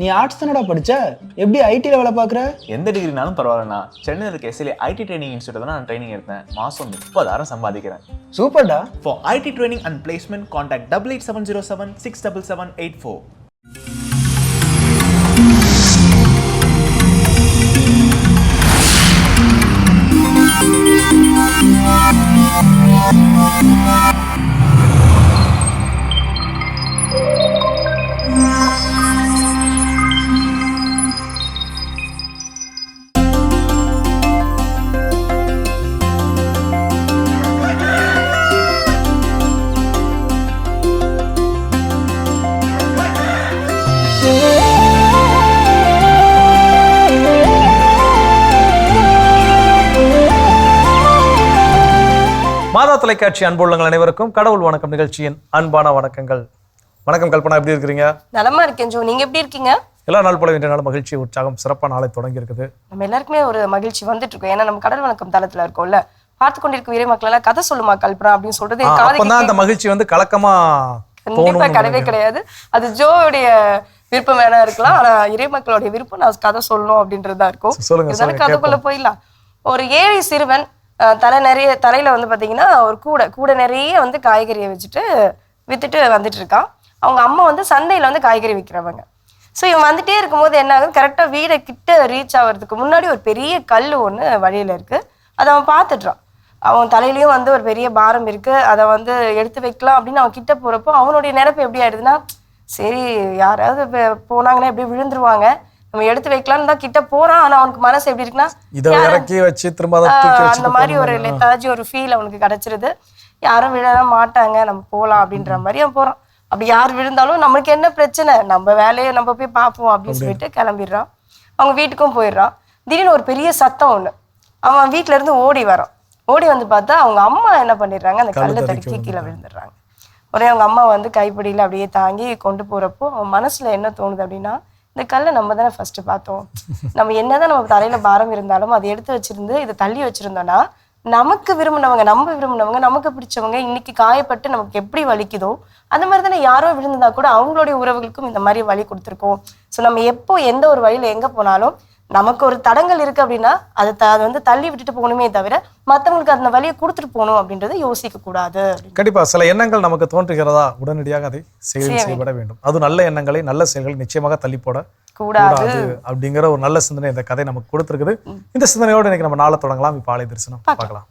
நீ ஆர்ட்ஸ் தானடா படிச்ச, எப்படி ஐடில வேலை பார்க்குற? எந்த டிகிரினாலும் பரவாயில்லண்ணா. சென்னையில் இருக்க எஸ்எல்ஏ ஐடி ட்ரைனிங் இன்ஸ்டியூட் தான் நான் ட்ரைனிங் எடுத்தேன். மாதம் 30,000 சம்பாதிக்கிறேன். சூப்பர்டா. For IT training and placement, contact 88707 67784. மாதா தொலைக்காட்சி அன்புள்ளங்கள் அனைவருக்கும் கடவுள் வணக்கம் நிகழ்ச்சியின் அன்பான வணக்கங்கள். வணக்கம் கல்பனா, எப்படி இருக்கிறீங்க? நலமா இருக்கேன் ஜோ, நீங்க எப்படி இருக்கீங்க? எல்லா நாள் போல இன்றைய நாள் மகிழ்ச்சி உற்சாகம் சிறப்பான நாளை தொடங்கி இருக்குது. நம்ம எல்லாருக்குமே ஒரு மகிழ்ச்சி வந்துட்டு இருக்கோம். ஏன்னா நம்ம கடல் வணக்கம் தளத்துல இருக்கோம்ல, பார்த்து கொண்டிருக்கும் இறை மக்கள் எல்லாம் கதை சொல்லுமா கல்பனா அப்படின்னு சொல்றது அப்பதான் அந்த மகிழ்ச்சி வந்து கலக்கமா கண்டிப்பா கிடையவே கிடையாது. அது ஜோவுடைய விருப்பம் வேணா இருக்கலாம், ஆனா இறை மக்களுடைய விருப்பம் நான் கதை சொல்லணும் அப்படின்றதா இருக்கும். சொல்லுங்க, கதைக்குள்ள போயிடலாம். ஒரு ஏழை சிறுவன் தலையில வந்து பாத்தீங்கன்னா ஒரு கூடை நிறைய வந்து காய்கறியை வச்சுட்டு வித்துட்டு வந்துட்டு இருக்கான். அவங்க அம்மா வந்து சந்தையில வந்து காய்கறி விற்கிறவங்க. ஸோ இவன் வந்துட்டே இருக்கும்போது என்ன ஆகுது, கரெக்டா வீடை கிட்ட ரீச் ஆகிறதுக்கு முன்னாடி ஒரு பெரிய கல் ஒன்று வழியில இருக்கு. அதை அவன் பார்த்துட்றான். அவன் தலையிலயும் வந்து ஒரு பெரிய பாரம் இருக்கு, அதை வந்து எடுத்து வைக்கலாம் அப்படின்னு அவன் கிட்ட போறப்போ அவனுடைய நினைப்பு எப்படி ஆயிடுதுன்னா, சரி யாராவது போனாங்கன்னா எப்படி விழுந்துருவாங்க, நம்ம எடுத்து வைக்கலாம்னு தான் கிட்ட போறான். ஆனா அவனுக்கு மனசு எப்படி இருக்குன்னா, அந்த மாதிரி ஒரு லெத்தாஜி ஒரு ஃபீல் அவனுக்கு கிடைச்சிருது. யாரும் விழலாம் மாட்டாங்க, நம்ம போலாம் அப்படின்ற மாதிரி அவன் போறான். அப்படி யார் விழுந்தாலும் நம்மளுக்கு என்ன பிரச்சனை, நம்ம வேலையை நம்ம போய் பார்ப்போம் அப்படின்னு சொல்லிட்டு கிளம்பிடுறான். அவங்க வீட்டுக்கும் போயிடுறான். திடீர்னு ஒரு பெரிய சத்தம் ஒண்ணு. அவன் வீட்டுல இருந்து ஓடி வரான். ஓடி வந்து பார்த்தா அவங்க அம்மா என்ன பண்ணிடுறாங்க, அந்த கல்லை தடுக்கி கீழே விழுந்துடுறாங்க. உடனே அவங்க அம்மா வந்து கைப்பிடியில அப்படியே தாங்கி கொண்டு போறப்போ அவன் மனசுல என்ன தோணுது அப்படின்னா, இந்த கல்லை நம்ம தானே ஃபர்ஸ்ட் பார்த்தோம், நம்ம என்னதான் நம்ம தலையில பாரம் இருந்தாலும் அதை எடுத்து வச்சிருந்து இதை தள்ளி வச்சிருந்தோம்னா நமக்கு விரும்பினவங்க நமக்கு பிடிச்சவங்க இன்னைக்கு காயப்பட்டு நமக்கு எப்படி வலிக்குதோ அந்த மாதிரி தானே யாரோ விழுந்ததா கூட அவங்களுடைய உறவுகளுக்கும் இந்த மாதிரி வலி கொடுத்துருக்கோம். ஸோ நம்ம எப்போ எந்த ஒரு வழியில எங்க போனாலும் நமக்கு ஒரு தடங்கள் இருக்கு அப்படின்னா அதை வந்து தள்ளி விட்டுட்டு போகணுமே தவிர மற்றவங்களுக்கு அந்த வழியை கொடுத்துட்டு போகணும் அப்படின்றத யோசிக்க கூடாது. கண்டிப்பா சில எண்ணங்கள் நமக்கு தோன்றுகிறதா உடனடியாக அதை செய்யப்பட வேண்டும். அது நல்ல எண்ணங்களை நல்ல செயல்களை நிச்சயமாக தள்ளி போட கூடாது அப்படிங்கிற ஒரு நல்ல சிந்தனை இந்த கதை நமக்கு கொடுத்திருக்குது. இந்த சிந்தனையோடு இன்னைக்கு நம்ம நாளை தொடங்கலாம். இப்ப ஆலய தரிசனம் பார்க்கலாம்.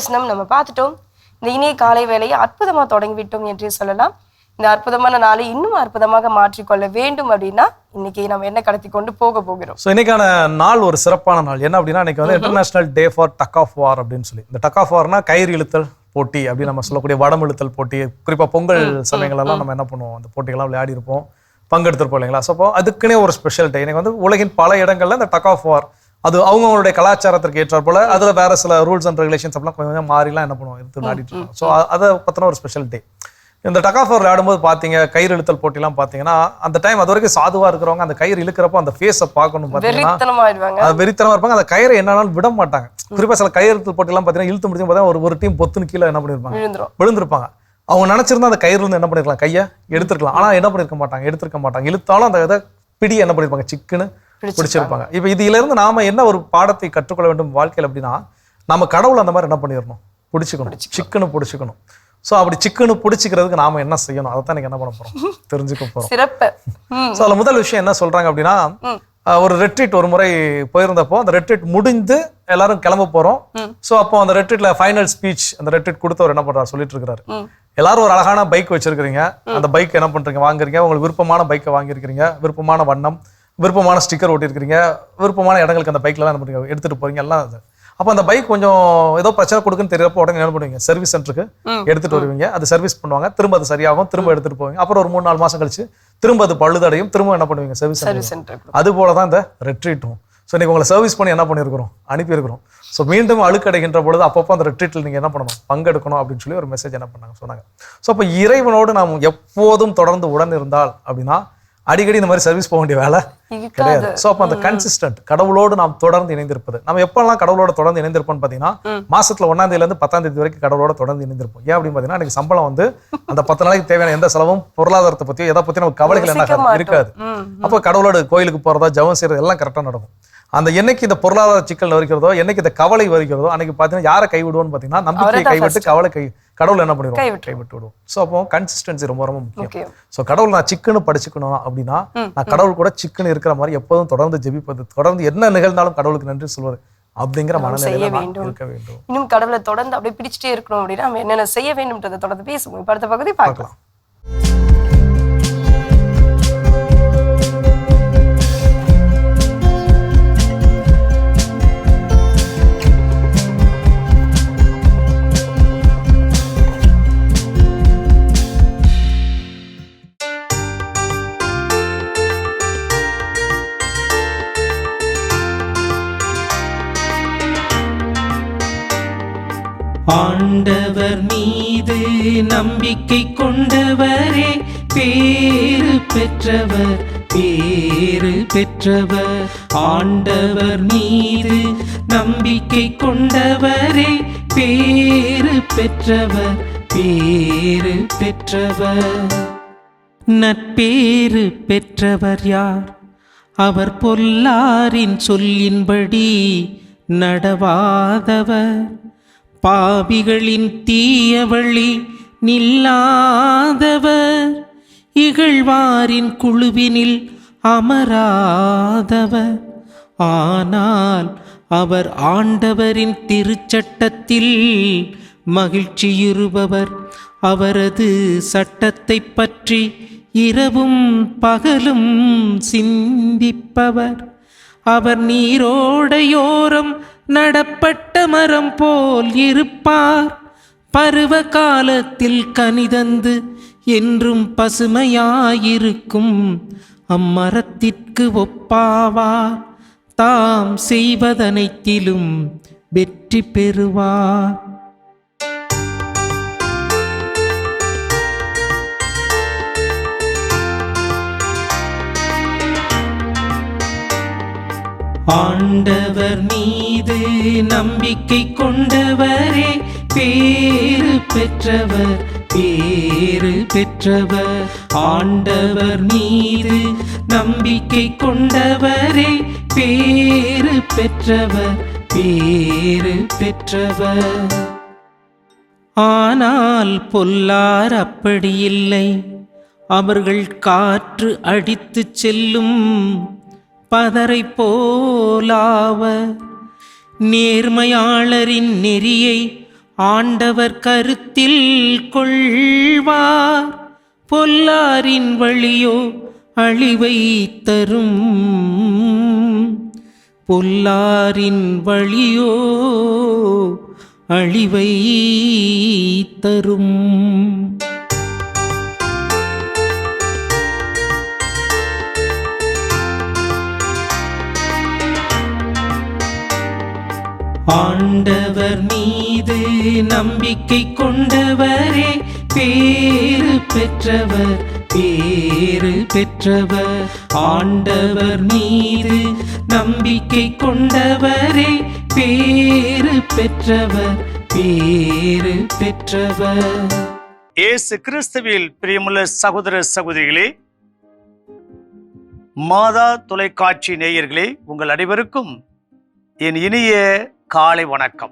தரிசனம் நம்ம பார்த்துட்டோம். இந்த இனிய காலை வேலையை அற்புதமா தொடங்கிவிட்டோம் என்றே சொல்லலாம். இந்த அற்புதமான நாளை இன்னும் அற்புதமாக மாற்றிக்கொள்ள வேண்டும் அப்படின்னா இன்னைக்கு நம்ம என்ன கடத்தி கொண்டு போகிறோம். ஸோ இன்னைக்கான நாள் ஒரு சிறப்பான நாள். என்ன அப்படின்னா இன்னைக்கு வந்து international day for tug of war அப்படின்னு சொல்லி, இந்த டக் ஆஃப் வார்னா கயிறு இழுத்தல் போட்டி அப்படின்னு நம்ம சொல்லக்கூடிய வடம் இழுத்தல் போட்டி. குறிப்பா பொங்கல் சமயங்களெல்லாம் நம்ம என்ன பண்ணுவோம், அந்த போட்டிகள்லாம் விளையாடி இருப்போம், பங்கெடுத்திருப்போம் இல்லைங்களா. ஸோ அப்போ அதுக்குன்னே ஒரு ஸ்பெஷல் டே. எனக்கு வந்து உலகின் பல இடங்கள்ல இந்த டக் ஆஃப் வார் அது அவங்களுடைய கலாச்சாரத்திற்கு ஏற்றாற் போல அதுல வேற சில ரூல்ஸ் அண்ட் ரெகுலேஷன்ஸ் அப்படிலாம் கொஞ்சம் மாறிலாம் என்ன பண்ணுவோம் எடுத்து விளையாடிட்டு இருக்கோம். ஸோ அதை பத்தின ஒரு ஸ்பெஷல் டே. இந்த டக் ஆஃப் வார் விளையாடும்போது பார்த்தீங்க, கயிறு இழுத்தல் போட்டிலாம் பார்த்தீங்கன்னா அந்த டைம் அது வரைக்கும் சாதுவா இருக்கிறவங்க அந்த கயிறு இழுக்கிறப்போ அந்த ஃபேஸை பார்க்கணும் பார்த்தீங்கன்னா அது வெறித்தனமா இருப்பாங்க. அந்த கயிறை என்னாலும் விட மாட்டாங்க. குறிப்பா சில கயிறு இழுத்தல் போட்டிலாம் பார்த்தீங்கன்னா இழுத்து முடிச்சு பார்த்தா ஒரு டீம் பொத்துன்னு கீழே என்ன பண்ணிருப்பாங்க, விழுந்திருப்பாங்க. அவங்க நினைச்சிருந்தா அந்த கயிறுல இருந்து என்ன பண்ணிருக்கலாம், கையை எடுத்துருக்கலாம். ஆனா என்ன எடுத்திருக்க மாட்டாங்க. இழுத்தாலும் அந்த இதை பிடி என்ன பண்ணிருப்பாங்க, சிக்குன்னு பிடிச்சிருப்பாங்க. இப்ப இதுல இருந்து நாம என்ன ஒரு பாடத்தை கற்றுக்கொள்ள வேண்டும் வாழ்க்கையில் அப்படின்னா, நம்ம கடவுள் அந்த மாதிரி என்ன பண்ணிடணும், பிடிச்சிக்கணும், சிக்குன்னு பிடிச்சிக்கணும். ஸோ அப்படி சிக்குன்னு பிடிச்சிக்கிறதுக்கு நாம என்ன செய்யணும், அதை தான் எனக்கு என்ன பண்ண போறோம், தெரிஞ்சுக்க போறோம். சிறப்பு. ஸோ அதுல முதல் விஷயம் என்ன சொல்றாங்க அப்படின்னா, ஒரு ரெட்ரீட் ஒரு முறை போயிருந்தப்போ அந்த ரெட்ரீட் முடிந்து எல்லாரும் கிளம்ப போறோம். ஸோ அப்போ அந்த ரெட்ரீட்ல ஃபைனல் ஸ்பீச் அந்த ரெட்ரீட் கொடுத்தவர் என்ன பண்றாரு, சொல்லிட்டு இருக்கிறாரு, எல்லாரும் ஒரு அழகான பைக் வச்சிருக்கிறீங்க, அந்த பைக் என்ன பண்றீங்க, வாங்குறீங்க, உங்களுக்கு விருப்பமான பைக்கை வாங்கியிருக்கிறீங்க, விருப்பமான வண்ணம், விருப்பமான ஸ்டிக்கர் ஒட்டியிருக்கிறீங்க, விருப்பமான இடங்களுக்கு அந்த பைக்ல என்ன பண்றீங்க, எடுத்துட்டு போறீங்க எல்லாம். அப்போ அந்த பைக் கொஞ்சம் ஏதோ பிரச்சனை கொடுக்குன்னு தெரியறப்போ உடனே என்ன பண்ணுவீங்க, சர்வீஸ் சென்டருக்கு எடுத்துட்டு வருவீங்க. அது சர்வீஸ் பண்ணுவாங்க, திரும்ப அது சரியாகும், திரும்ப எடுத்துட்டு போவீங்க. அப்புறம் ஒரு 3-4 மாசம் கழிச்சு திரும்ப அது பழுதடையும், திரும்ப என்ன பண்ணுவீங்க, சர்வீஸ் சென்டர். அது போலதான் இந்த ரெட்ரீட்டும். ஸோ இன்னைக்கு உங்களை சர்வீஸ் பண்ணி என்ன பண்ணியிருக்கிறோம், அனுப்பியிருக்கிறோம். ஸோ மீண்டும் அழுக்கடைகின்ற பொழுது அப்பப்போ அந்த ரெட்ரீட்டில் நீங்க என்ன பண்ணணும், பங்கெடுக்கணும் அப்படின்னு சொல்லி ஒரு மெசேஜ் என்ன பண்ணாங்க, சொன்னாங்க. ஸோ அப்போ இறைவனோடு நாம் எப்போதும் தொடர்ந்து உடன் இருந்தால் அப்படின்னா அடிக்கடி இந்த மாதிரி சர்வீஸ் போக வேண்டிய வேலை கிடையாது. ஸோ அப்போ அந்த கன்சிஸ்டன்ட் கடவுளோடு நாம் தொடர்ந்து இணைந்திருப்பது, நம்ம எப்பெல்லாம் கடவுளோட தொடர்ந்து இணைந்திருப்போம்னு பார்த்தீங்கன்னா மாசத்துல 1ஆம் தேதியிலேருந்து 10ஆம் தேதி வரைக்கும் கடவுளோட தொடர்ந்து இணைந்திருப்போம். ஏன் அப்படின்னு பார்த்தீங்கன்னா எனக்கு சம்பளம் வந்து அந்த 10 நாளைக்கு தேவையான எந்த செலவும் பொருளாதாரத்தை பற்றியோ எதை பற்றி நமக்கு கவலைகள் என்ன இருக்காது. அப்போ கடவுளோட கோயிலுக்கு போறதா ஜெபம் செய்யறது எல்லாம் கரெக்டாக நடக்கும். அந்த என்னைக்கு இந்த பொருளாதார சிக்கல் வருகிறதோ, என்னைக்கு இந்த கவலை வருகிறதோ, அன்னைக்கு பார்த்தீங்கன்னா யாரை கைவிடுவோம்னு பார்த்தீங்கன்னா நம்பிக்கையை கைவிட்டு கடவுள் என்ன பண்ணிடுவோம், கைவிட்டு விடுவோம். ஸோ அப்போ கன்சிஸ்டன்சி ரொம்ப ரொம்ப முக்கியம். ஸோ கடவுள் நான் சிக்குன்னு படிச்சுக்கணும் அப்படின்னா நான் கடவுள் கூட சிக்குன்னு இருக்கிற மாதிரி எப்போதும் தொடர்ந்து ஜெபிப்பது, தொடர்ந்து என்ன நிகழ்ந்தாலும் கடவுளுக்கு நன்றி சொல்வது அப்படிங்கிற மனநிலையில இருக்க வேண்டும். இன்னும் கடவுளை தொடர்ந்து அப்படியே பிடிச்சிட்டே இருக்கணும் அப்படின்னா நம்ம என்னென்ன செய்ய வேண்டும்ன்றதை தொடர்ந்து பேசுவோம். இப்ப அடுத்த பகுதி பார்க்கலாம். ஆண்டவர் மீது நம்பிக்கை கொண்டவரே பேறு பெற்றவர், பேறு பெற்றவர். ஆண்டவர் மீது நம்பிக்கை கொண்டவரே பேறு பெற்றவர், பேறு பெற்றவர். நற்பேறு பெற்றவர் யார், அவர் பொல்லாரின் சொல்லின்படி நடவாதவர், பாவிகளின் தீய வழி நில்லாதவர், இகழ்வாரின் குழுவினில் அமராதவர். ஆனால் அவர் ஆண்டவரின் திருச்சட்டத்தில் மகிழ்ச்சியுறுபவர், அவரது சட்டத்தை பற்றி இரவும் பகலும் சிந்திப்பவர். அவர் நீரோடையோரம் நடப்பட்ட மரம் போல் இருப்பார், பருவ காலத்தில் கனிதந்து என்றும் பசுமையாயிருக்கும் அம்மரத்திற்கு ஒப்பாவார், தாம் செய்வதனைத்திலும் வெற்றி பெறுவார். ஆண்டவர் மீது நம்பிக்கை கொண்டவரே பேறு பெற்றவர், பேறு பெற்றவர். ஆண்டவர் மீது நம்பிக்கை கொண்டவரே பேறு பெற்றவர், பேறு பெற்றவர். ஆனால் பொல்லார் அப்படியில்லை, அவர்கள் காற்று அடித்துச் செல்லும் பதரை போலாவர். நேர்மையாளரின் நெறியை ஆண்டவர் கருத்தில் கொள்வார். பொல்லாரின் வழியோ அழிவை தரும். பொல்லாரின் வழியோ அழிவை தரும். ஆண்டவர் மீது நம்பிக்கை கொண்டவரே பேறு பெற்றவர், பேறு பெற்றவர். ஆண்டவர் மீது நம்பிக்கை கொண்டவரே பேறு பெற்றவர், பேறு பெற்றவர். இயேசு கிறிஸ்துவில் பிரியமுள்ள சகோதர சகோதரிகளே, மாதா தொலைக்காட்சி நேயர்களே, உங்கள் அனைவருக்கும் என் இனிய காலை வணக்கம்.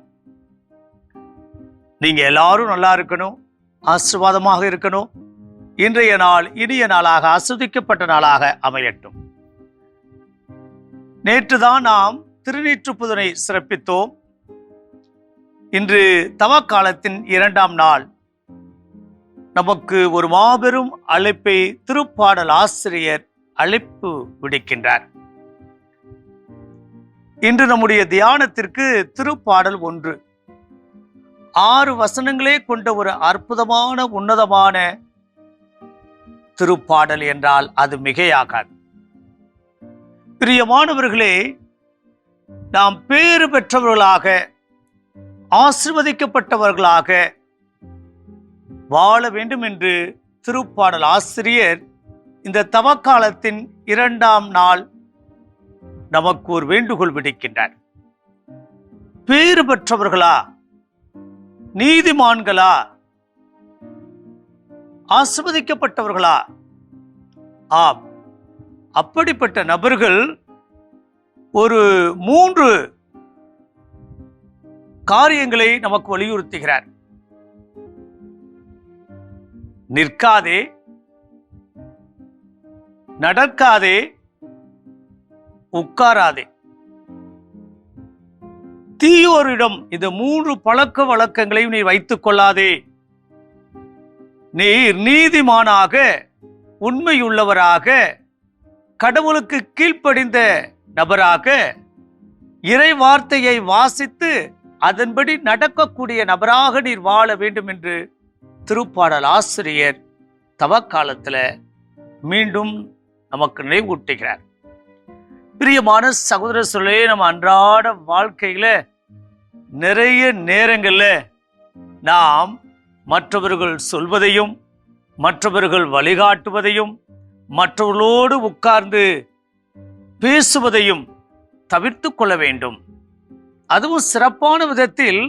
நீங்க எல்லாரும் நல்லா இருக்கணும், ஆசீர்வாதமாக இருக்கணும். இன்றைய நாள் இனிய நாளாக, ஆஸ்வதிக்கப்பட்ட நாளாக அமையட்டும். நேற்றுதான் நாம் திருநீற்றுப்புதனை சிறப்பித்தோம். இன்று தவக்காலத்தின் 2ஆம் நாள். நமக்கு ஒரு மாபெரும் அழைப்பை திருப்பாடல் ஆசிரியர் அழைப்பு விடுக்கின்றார். இன்று நம்முடைய தியானத்திற்கு திருப்பாடல் 1. 6 வசனங்களே கொண்ட ஒரு அற்புதமான உன்னதமான திருப்பாடல் என்றால் அது மிகையாகாது. பிரியமானவர்களே, நாம் பேறு பெற்றவர்களாக, ஆசீர்வதிக்கப்பட்டவர்களாக வாழ வேண்டும் என்று திருப்பாடல் ஆசிரியர் இந்த தவக்காலத்தின் 2ஆம் நாள் நமக்கு ஒரு வேண்டுகோள் விடுக்கின்றார். பேறு பெற்றவர்களா, நீதிமான்களா, ஆசீர்வதிக்கப்பட்டவர்களா? ஆம், அப்படிப்பட்ட நபர்கள் ஒரு 3 காரியங்களை நமக்கு வலியுறுத்துகிறார். நிற்காதே, நடக்காதே, உட்காராதே. தீயோரிடம் இந்த 3 பழக்க வழக்கங்களையும் நீ வைத்துக் கொள்ளாதே. நீர் நீதிமானாக, உண்மையுள்ளவராக, கடவுளுக்கு கீழ்ப்படிந்த நபராக, இறை வார்த்தையை வாசித்து அதன்படி நடக்கக்கூடிய நபராக நீர் வாழ வேண்டும் என்று திருப்பாடல் ஆசிரியர் தவக்காலத்துல மீண்டும் நமக்கு நினைவூட்டுகிறார். பிரியமான சகோதர சொல்லே, நம்ம அன்றாட வாழ்க்கையில நிறைய நேரங்கள்ல நாம் மற்றவர்கள் சொல்வதையும், மற்றவர்கள் வழிகாட்டுவதையும், மற்றவர்களோடு உட்கார்ந்து பேசுவதையும் தவிர்த்து கொள்ள வேண்டும். அதுவும் சிறப்பான விதத்தில்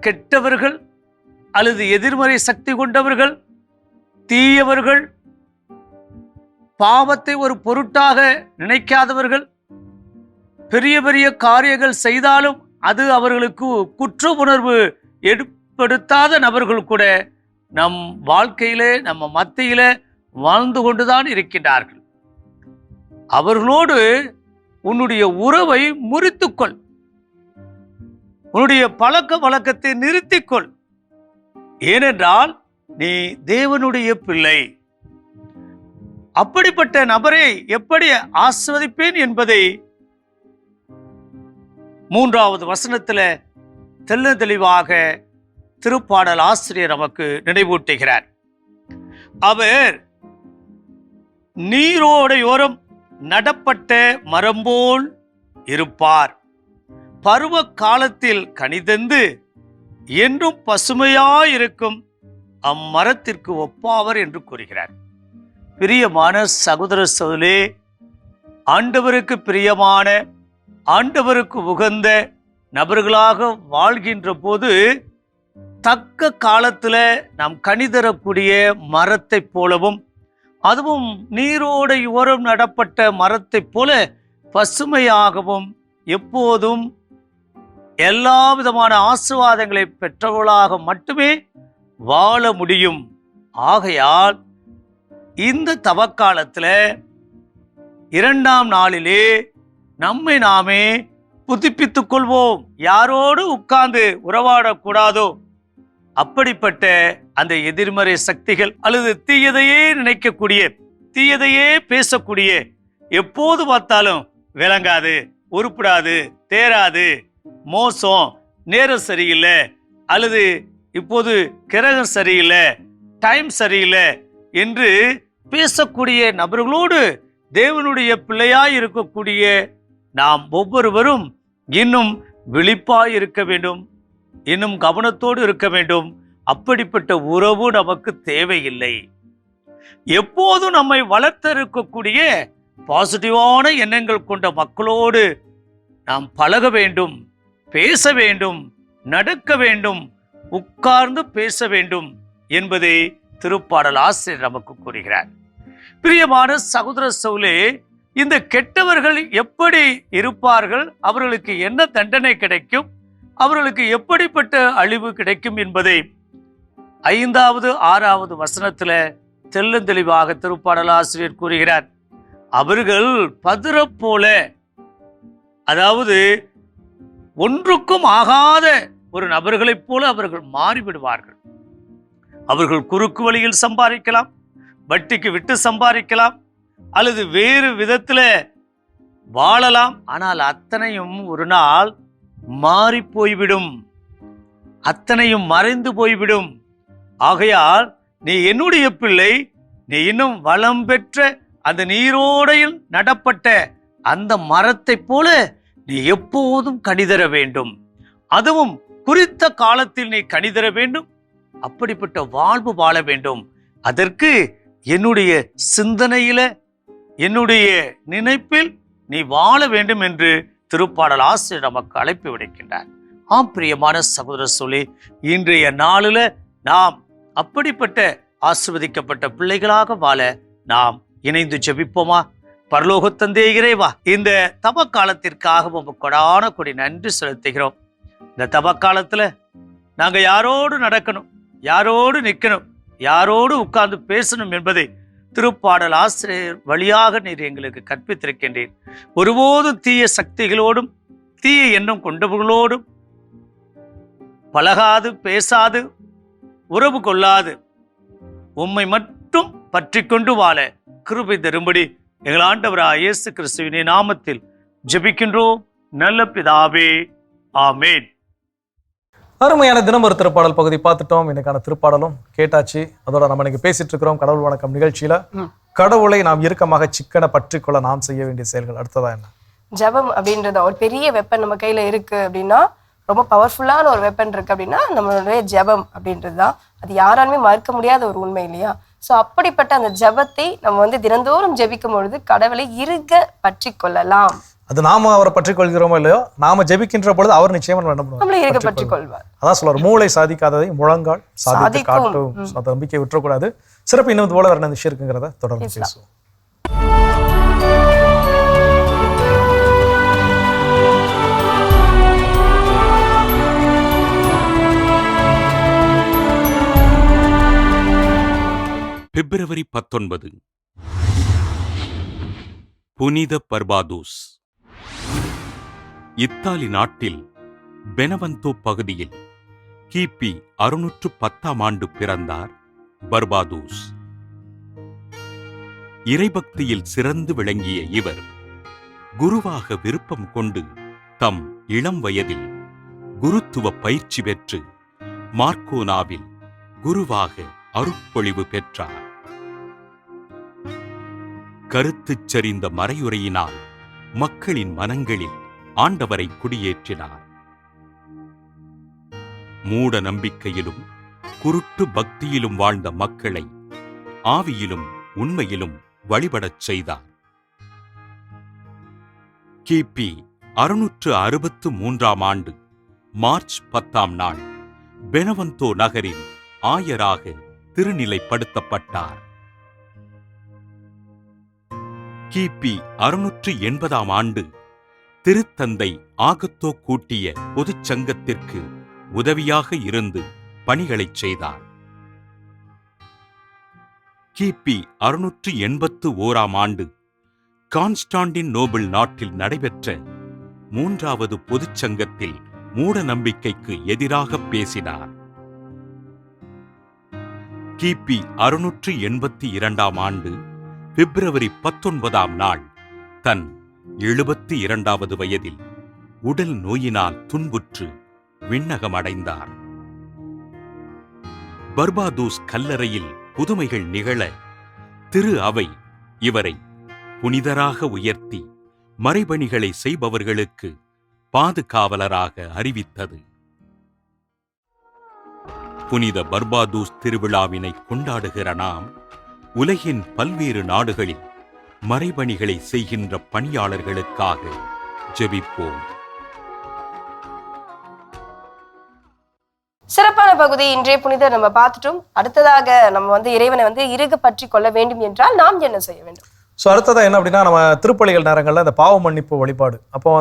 கெட்டவர்கள் அல்லது எதிர்மறை சக்தி கொண்டவர்கள், தீயவர்கள், பாவத்தை ஒரு பொருட்டாக நினைக்காதவர்கள், பெரிய பெரிய காரியங்கள் செய்தாலும் அது அவர்களுக்கு குற்ற உணர்வு ஏற்படுத்தாத நபர்கள் கூட நம் வாழ்க்கையில, நம்ம மத்தியில வாழ்ந்து கொண்டுதான் இருக்கின்றார்கள். அவர்களோடு உன்னுடைய உறவை முறித்துக்கொள், உன்னுடைய பழக்க வழக்கத்தை நிறுத்திக்கொள். ஏனென்றால் நீ தேவனுடைய பிள்ளை. அப்படிப்பட்ட நபரை எப்படி ஆசீர்வதிப்பேன் என்பதை 3வது வசனத்துல தெள்ள தெளிவாக திருப்பாடல் ஆசிரியர் நமக்கு நினைவூட்டுகிறார். அவர் நீரோடையோரம் நடப்பட்ட மரம் போல் இருப்பார், பருவ காலத்தில் கனிதந்து என்றும் பசுமையாயிருக்கும் அம்மரத்திற்கு ஒப்பாவர் என்று கூறுகிறார். பிரியமான சகோதர சகோதரே, ஆண்டவருக்கு பிரியமான, ஆண்டவருக்கு உகந்த நபர்களாக வாழ்கின்ற போது தக்க காலத்துல நாம் கனி தரக்கூடிய மரத்தை போலவும், அதுவும் நீரோடை ஓரம் நடப்பட்ட மரத்தை போல பசுமையாகவும், எப்போதும் எல்லா விதமான ஆசீர்வாதங்களை பெற்றவர்களாக மட்டுமே வாழ முடியும். ஆகையால் இந்த தவக்காலத்துல 2ஆம் நாளிலே நம்மை நாமே புதுப்பித்துக் கொள்வோம். யாரோடு உட்கார்ந்து உறவாடக்கூடாதோ, அப்படிப்பட்ட அந்த எதிர்மறை சக்திகள் அல்லது தீயதையே நினைக்கக்கூடிய, தீயதையே பேசக்கூடிய, எப்போது பார்த்தாலும் விளங்காது, உருப்படாது, தேராது, மோசம், நேரம் சரியில்லை, அல்லது இப்போது கிரகம் சரியில்லை, டைம் சரியில்லை என்று பேசக்கூடிய நபர்களோடு தேவனுடைய பிள்ளையாய் இருக்கக்கூடிய நாம் ஒவ்வொருவரும் இன்னும் விழிப்பாய் இருக்க வேண்டும், இன்னும் கவனத்தோடு இருக்க வேண்டும். அப்படிப்பட்ட உறவு நமக்கு தேவையில்லை. எப்போதும் நம்மை வளர்த்து இருக்கக்கூடிய பாசிட்டிவான எண்ணங்கள் கொண்ட மக்களோடு நாம் பழக வேண்டும், பேச வேண்டும், நடக்க வேண்டும், உட்கார்ந்து பேச வேண்டும் என்பதை திருப்பாடல் ஆசிரியர் நமக்கு கூறுகிறார். பிரியமான சகோதர சகோதரிகளே, இந்த கெட்டவர்கள் எப்படி இருப்பார்கள், அவர்களுக்கு என்ன தண்டனை கிடைக்கும், அவர்களுக்கு எப்படிப்பட்ட அழிவு கிடைக்கும் என்பதை 5வது 6வது வசனத்துல தெளிவாக திருப்பாடல் ஆசிரியர் கூறுகிறார். அவர்கள் பதுர போல, அதாவது ஒன்றுக்கும் ஆகாத ஒரு நபர்களைப் போல அவர்கள் மாறிவிடுவார்கள். அவர்கள் குறுக்கு வழியில் சம்பாதிக்கலாம், வட்டிக்கு விட்டு சம்பாதிக்கலாம், அல்லது வேறு விதத்துல வாழலாம். ஆனால் அத்தனையும் ஒரு நாள் மாறி போய்விடும், அத்தனையும் மறைந்து போய்விடும். ஆகையால் நீ என்னுடைய பிள்ளை, நீ இன்னும் வளம் பெற்ற அந்த நீரோடையில் நடப்பட்ட அந்த மரத்தை போல நீ எப்போதும் கனிதர வேண்டும். அதுவும் குறித்த காலத்தில் நீ கனிதர வேண்டும். அப்படிப்பட்ட வாழ்வு வாழ வேண்டும். அதற்கு என்னுடைய சிந்தனையில, என்னுடைய நினைப்பில் நீ வாழ வேண்டும் என்று திருப்பாடல் ஆசிரியர் நமக்கு அழைப்பு விடுக்கின்றார். ஆம் பிரியமான சகோதர சொல்லி, இன்றைய நாளில் நாம் அப்படிப்பட்ட ஆசீர்வதிக்கப்பட்ட பிள்ளைகளாக வாழ நாம் இணைந்து ஜெபிப்போமா? பரலோக தந்தை இறைவா, இந்த தப காலத்திற்காக கொடான கொடி நன்றி செலுத்துகிறோம். இந்த தப காலத்துல நாங்க யாரோடு நடக்கணும், யாரோடு நிற்கணும், யாரோடு உட்கார்ந்து பேசணும் என்பதை திருப்பாடல் ஆசிரியர் வழியாக நீர் எங்களுக்கு கற்பித்திருக்கின்றீர். ஒருபோதும் தீய சக்திகளோடும் தீய எண்ணம் கொண்டவர்களோடும் பழகாது, பேசாது, உறவு கொள்ளாது, உம்மை மட்டும் பற்றி கொண்டு வாழ கிருபை தரும்படி எங்கள் ஆண்டவராகிய இயேசு கிறிஸ்துவின் நாமத்தில் ஜெபிக்கின்றோம் நல்ல பிதாவே, ஆமேன். அருமையான தினம் ஒரு திருப்பாடல் பகுதி பார்த்துட்டோம். இன்னைக்கான திருப்பாடலும் கேட்டாச்சு. அதோட நம்ம இன்னைக்கு பேசிட்டு இருக்கிறோம் கடவுள் வணக்கம் நிகழ்ச்சியில கடவுளை நாம் இறுக்கமாக சிக்கன பற்றி கொள்ள நாம் செய்ய வேண்டிய செயல்கள். அடுத்ததா என்ன? ஜபம் அப்படின்றது ஒரு பெரிய வெப்பன் நம்ம கையில இருக்கு அப்படின்னா, ரொம்ப பவர்ஃபுல்லான ஒரு வெப்பன் இருக்கு அப்படின்னா நம்மளுடைய ஜபம் அப்படின்றது தான். அது யாராலுமே மறுக்க முடியாத ஒரு உண்மை இல்லையா? ஸோ அப்படிப்பட்ட அந்த ஜபத்தை நம்ம தினந்தோறும் ஜெபிக்கும் பொழுது கடவுளை இறுக பற்றி கொள்ளலாம். அது நாம அவரை பற்றி கொள்கிறோமோ இல்லையோ, நாம ஜெபிக்கின்ற பொழுது அவர் நிச்சயமா நம்மளை இறுக பற்றி கொள்வார். அதான் சொல்றாரு, மூளை சாதிக்காததை முழங்கால் சாதித்து காட்டும். அந்த நம்பிக்கை விட்டுறக்கூடாது. சிறப்பு இன்னும் போல வேற விஷயம் இருக்குங்கிறத தொடர்ந்து பேசுவோம். பிப்ரவரி 19 புனித பர்பாதோஸ். இத்தாலி நாட்டில் பெனவந்தோ பகுதியில் கிபி 610ஆம் ஆண்டு பிறந்தார் பர்பாதோஸ். இறைபக்தியில் சிறந்து விளங்கிய இவர் குருவாக விருப்பம் கொண்டு தம் இளம் வயதில் குருத்துவ பயிற்சி பெற்று மார்க்கோனாவில் குருவாக அருட்பொழிவு பெற்றார். கருத்துச் சரிந்த மறையுரையினால் மக்களின் மனங்களில் ஆண்டவரை குடியேற்றினார். மூட நம்பிக்கையிலும் குருட்டு பக்தியிலும் வாழ்ந்த மக்களை ஆவியிலும் உண்மையிலும் வழிபடச் செய்தார். கிபி 663ஆம் ஆண்டு மார்ச் 10ஆம் நாள் பெனவந்தோ நகரில் ஆயராக திருநிலைப்படுத்தப்பட்டார். கிபி 680ஆம் ஆண்டு திருத்தந்தை ஆகத்தோ கூட்டிய பொதுச்சங்கத்திற்கு உதவியாக இருந்து பணிகளைச் செய்தார். கிபி 681ஆம் ஆண்டு கான்ஸ்டாண்டின் நோபிள் நாட்டில் நடைபெற்ற 3வது பொதுச்சங்கத்தில் மூட நம்பிக்கைக்கு எதிராக பேசினார். கிபி 682 ஆண்டு பிப்ரவரி 19 நாள் தன் 72வது வயதில் உடல் நோயினால் துன்புற்று விண்ணகம் அடைந்தார். பர்பாதூஸ் கல்லறையில் புதுமைகள் நிகழ திரு அவை இவரை புனிதராக உயர்த்தி மறைபணிகளை செய்பவர்களுக்கு பாதுகாவலராக அறிவித்தது. புனித பர்பாதூஸ் திருவிழாவினை கொண்டாடுகிற நாம் உலகின் பல்வேறு நாடுகளில் மறைபணிகளை செய்கின்ற பணியாளர்களுக்காக ஜெபிப்போம். சிறப்பான பகுதி இன்றைய புனிதர் நம்ம பார்த்துட்டோம். அடுத்ததாக நம்ம இறைவனை இறுக பற்றி கொள்ள வேண்டும் என்றால் நாம் என்ன செய்ய வேண்டும்? ஸோ அடுத்ததான் என்ன அப்படின்னா, நம்ம திருப்பலிகள் நேரங்களில் இந்த பாவ மன்னிப்பு வழிபாடு அப்போ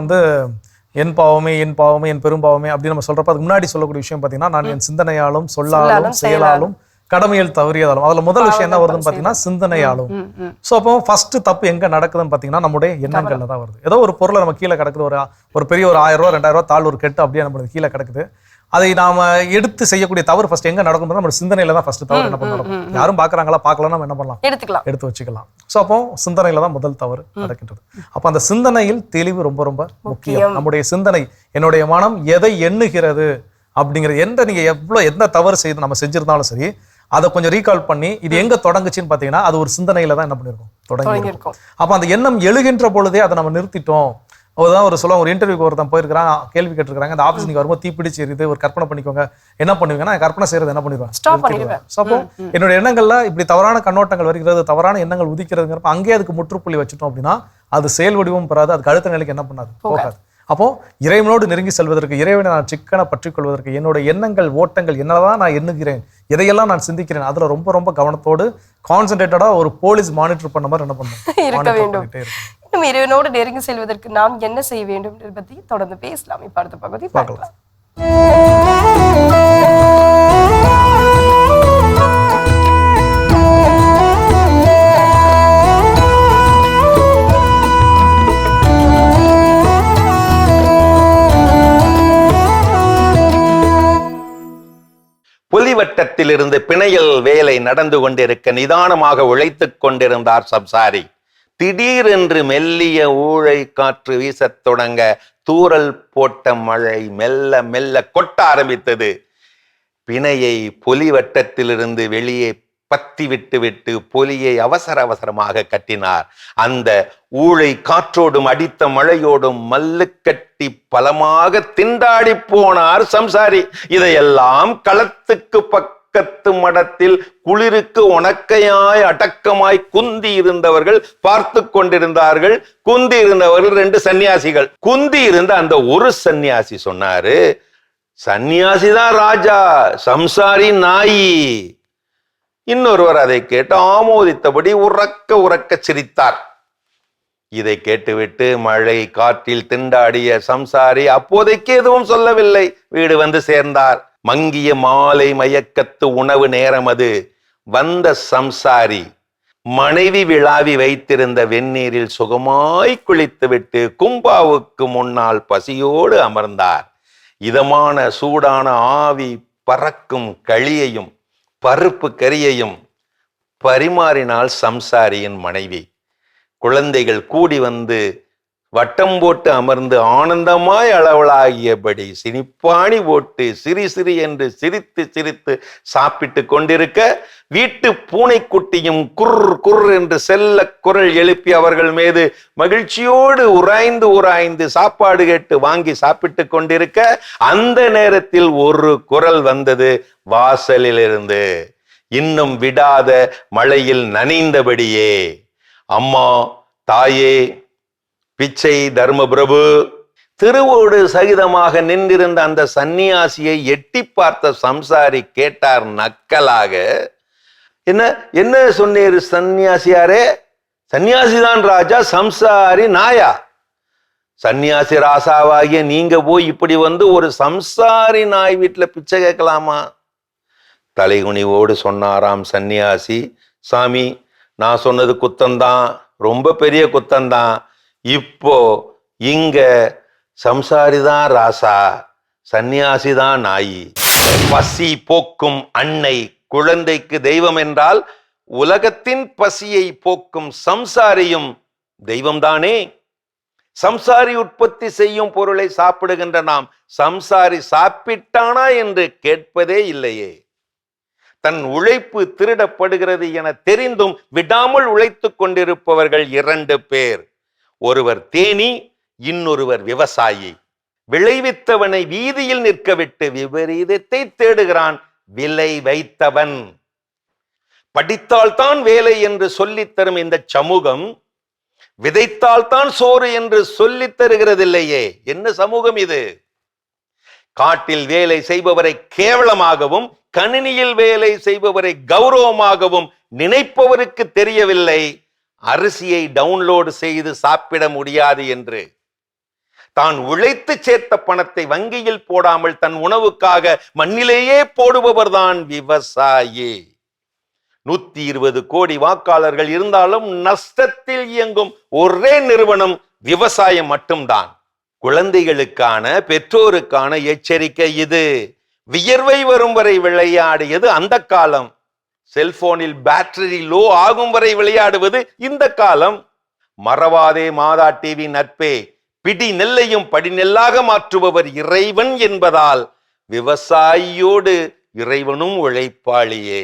என் பாவமே என் பாவமே என் பெரும்பாவமே அப்படின்னு நம்ம சொல்றப்ப அதுக்கு முன்னாடி சொல்லக்கூடிய விஷயம் பார்த்தீங்கன்னா, நான் என் சிந்தனையாலும் சொல்லாலும் செயலாலும் கடமையில் தவறியதாலும். அதுல முதல் விஷயம் என்ன வருதுன்னு பார்த்தீங்கன்னா சிந்தனையாலும். ஸோ அப்போ ஃபர்ஸ்ட் தப்பு எங்க நடக்குதுன்னு பார்த்தீங்கன்னா நம்முடைய எண்ணங்கள்ல தான் வருது. ஏதோ ஒரு பொருளை நம்ம கீழே கிடக்குது, ஒரு பெரிய ஒரு 1000 ரூபா 2000 ரூபா தாள் ஒரு கெட்டு அப்படியே நம்மளுக்கு கீழே கிடக்குது. அதை நாம எடுத்து செய்யக்கூடிய தவறு ஃபர்ஸ்ட் எங்க நடக்கும்? நம்ம சிந்தனையில தான் ஃபர்ஸ்ட் தவறு என்ன பண்ணணும். யாரும் பாக்குறாங்களா பார்க்கலாம், நம்ம என்ன பண்ணலாம், எடுத்து வச்சுக்கலாம். ஸோ அப்போ சிந்தனையில தான் முதல் தவறு நடக்கின்றது. அப்போ அந்த சிந்தனையில் தெளிவு ரொம்ப ரொம்ப முக்கியம். நம்முடைய சிந்தனை, என்னுடைய மனம் எதை எண்ணுகிறது அப்படிங்கிறது, நீங்க எந்த தவறு செய்து நம்ம செஞ்சிருந்தாலும் சரி, அதை கொஞ்சம் ரீகால் பண்ணி இது எங்க தொடங்குச்சுன்னு பாத்தீங்கன்னா அது ஒரு சிந்தனையில தான் என்ன பண்ணிருக்கோம், தொடங்கி இருக்கும். அப்ப அந்த எண்ணம் எழுகின்ற பொழுதே அதை நம்ம நிறுத்திட்டோம். ஒரு இன்டர்வியூக்கு ஒருத்தன் போயிருக்கிறான், கேள்வி கேட்டிருக்காங்க, அந்த ஆஃபீஸ் நீங்க வரும்போது தீப்பிடிச்சு எரியுது, ஒரு கற்பனை பண்ணிக்கோங்க, என்ன பண்ணுவீங்கன்னா கற்பனை செய்யறது என்ன பண்ணிடுவேன். அப்போ என்னோட எண்ணங்கள்ல இப்படி தவறான கண்ணோட்டங்கள் வருகிறது, தவறான எண்ணங்கள் உதிக்கிறதுங்கிறப்ப அங்கேயே அதுக்கு முற்றுப்புள்ளி வச்சுட்டோம் அப்படின்னா அது செயல் வடிவம் பெறாது, அதுக்கு அடுத்த நிலைக்கு என்ன பண்ணாது, போகாது. அப்போ இறைவனோடு நெருங்கி செல்வதற்கு, இறைவனை நான் சிக்கன பற்றி கொள்வதற்கு என்னோட எண்ணங்கள் ஓட்டங்கள் என்னதான் நான் எண்ணுகிறேன், எதையெல்லாம் நான் சிந்திக்கிறேன், அதுல ரொம்ப ரொம்ப கவனத்தோடு கான்சென்ட்ரேட்டடா ஒரு போலீஸ் மானிட்டர் பண்ண மாதிரி என்ன பண்ணணும். இன்னும் இறைவனோடு நெருங்கி செல்வதற்கு நாம் என்ன செய்ய வேண்டும் என்பதை பற்றி தொடர்ந்து பேசலாம். இப்ப அடுத்த பகுதி பார்க்கலாம். புலிவட்டத்திலிருந்து பிணையல் வேலை நடந்து கொண்டிருக்க நிதானமாக உழைத்துக் கொண்டிருந்தார் சம்சாரி. திடீரென்று மெல்லிய ஊழை காற்று வீசத் தொடங்க தூறல் போட்ட மழை மெல்ல மெல்ல கொட்ட ஆரம்பித்தது. பிணையை பொலிவட்டத்திலிருந்து வெளியே பத்தி விட்டு பொலியை அவசர அவசரமாக கட்டினார். அந்த ஊழை காற்றோடும் அடித்த மழையோடும் மல்லு கட்டி பலமாக திண்டாடி போனார் சம்சாரி. இதையெல்லாம் களத்துக்கு பக்கத்து மடத்தில் குளிருக்கு உணக்கையாய் அடக்கமாய் குந்தி இருந்தவர்கள் பார்த்து கொண்டிருந்தார்கள். குந்தி இருந்தவர்கள் 2 சன்னியாசிகள். குந்தி இருந்த அந்த ஒரு சன்னியாசி சொன்னாரு, சன்னியாசிதான் ராஜா, சம்சாரி நாயி. இன்னொருவர் அதை கேட்டு ஆமோதித்தபடி உறக்க சிரித்தார். இதை கேட்டுவிட்டு மழை காற்றில் திண்டாடிய சம்சாரி அப்போதைக்கு எதுவும் சொல்லவில்லை. வீடு வந்து சேர்ந்தார். மங்கிய மாலை மயக்கத்து உணவு நேரம் அது. வந்த சம்சாரி மனைவி விழாவி வைத்திருந்த வெந்நீரில் சுகமாய் குளித்துவிட்டு கும்பாவுக்கு முன்னால் பசியோடு அமர்ந்தார். இதமான சூடான ஆவி பறக்கும் களியையும் பருப்பு கறியையும் பரிமாறினாள் சம்சாரியின் மனைவி. குழந்தைகள் கூடி வந்து வட்டம் போட்டு அமர்ந்து ஆனந்தமாய் அளவலாகியபடி சினிப்பாணி போட்டு சிரி என்று சிரித்து சாப்பிட்டு கொண்டிருக்க வீட்டு பூனைக்குட்டியும் குர் என்று செல்ல குரல் எழுப்பி அவர்கள் மீது மகிழ்ச்சியோடு உராய்ந்து சாப்பாடு கேட்டு வாங்கி சாப்பிட்டு கொண்டிருக்க அந்த நேரத்தில் ஒரு குரல் வந்தது வாசலிலிருந்து. இன்னும் விடாத மழையில் நனைந்தபடியே, அம்மா, தாயே, பிச்சை தர்மபிரபு. திருவோடு சகிதமாக நின்றிருந்த அந்த சன்னியாசியை எட்டி பார்த்த சம்சாரி கேட்டார் நக்கலாக, என்ன சொன்னீர் சன்னியாசியாரே? சன்னியாசிதான் ராஜா, சம்சாரி நாயா? சன்னியாசி ராசாவாகிய நீங்க போய் இப்படி வந்து ஒரு சம்சாரி நாய் வீட்டுல பிச்சை கேட்கலாமா? தலைகுனிவோடு சொன்னாராம் சன்னியாசி, சாமி, நான் சொன்னது குத்தந்தான், ரொம்ப பெரிய குத்தந்தான். இப்போ இங்க சம்சாரிதான் ராசா, சன்னியாசிதான் நாயி. பசி போக்கும் அன்னை குழந்தைக்கு தெய்வம் என்றால் உலகத்தின் பசியை போக்கும் சம்சாரியும் தெய்வம்தானே. சம்சாரி உற்பத்தி செய்யும் பொருளை சாப்பிடுகின்ற நாம் சம்சாரி சாப்பிட்டானா என்று கேட்பதே இல்லையே. தன் உழைப்பு திருடப்படுகிறது என தெரிந்தும் விடாமல் உழைத்துக் கொண்டிருப்பவர்கள் 2 பேர். ஒருவர் தேனி, இன்னொருவர் விவசாயி. விளைவித்தவனை வீதியில் நிற்கவிட்டு விபரீதத்தை தேடுகிறான் விலை வைத்தவன். படித்தால்தான் வேலை என்று சொல்லித் தரும் இந்த சமூகம் விதைத்தால்தான் சோறு என்று சொல்லித் தருகிறதில்லையே. என்ன சமூகம் இது? காட்டில் வேலை செய்பவரை கேவலமாகவும் கணினியில் வேலை செய்பவரை கௌரவமாகவும் நினைப்பவருக்கு தெரியவில்லை அரிசியை டவுன்லோடு செய்து சாப்பிட முடியாது என்று. தான் உழைத்து சேர்த்த பணத்தை வங்கியில் போடாமல் தன் உணவுக்காக மண்ணிலேயே போடுபவர் தான் விவசாயி. 120 கோடி வாக்காளர்கள் இருந்தாலும் நஷ்டத்தில் இயங்கும் ஒரே நிறுவனம் விவசாயம் மட்டும்தான். குழந்தைகளுக்கான பெற்றோருக்கான எச்சரிக்கை இது. வியர்வை வரும் வரை விளையாடியது அந்த காலம். செல்போனில் பேட்டரி லோ ஆகும் வரை விளையாடுவது இந்த காலம். மறவாதே மாதா டிவி நட்பே, பிடி நெல்லையும் படிநெல்லாக மாற்றுபவர் இறைவன் என்பதால் விவசாயியோடு இறைவனும் உழைப்பாளியே.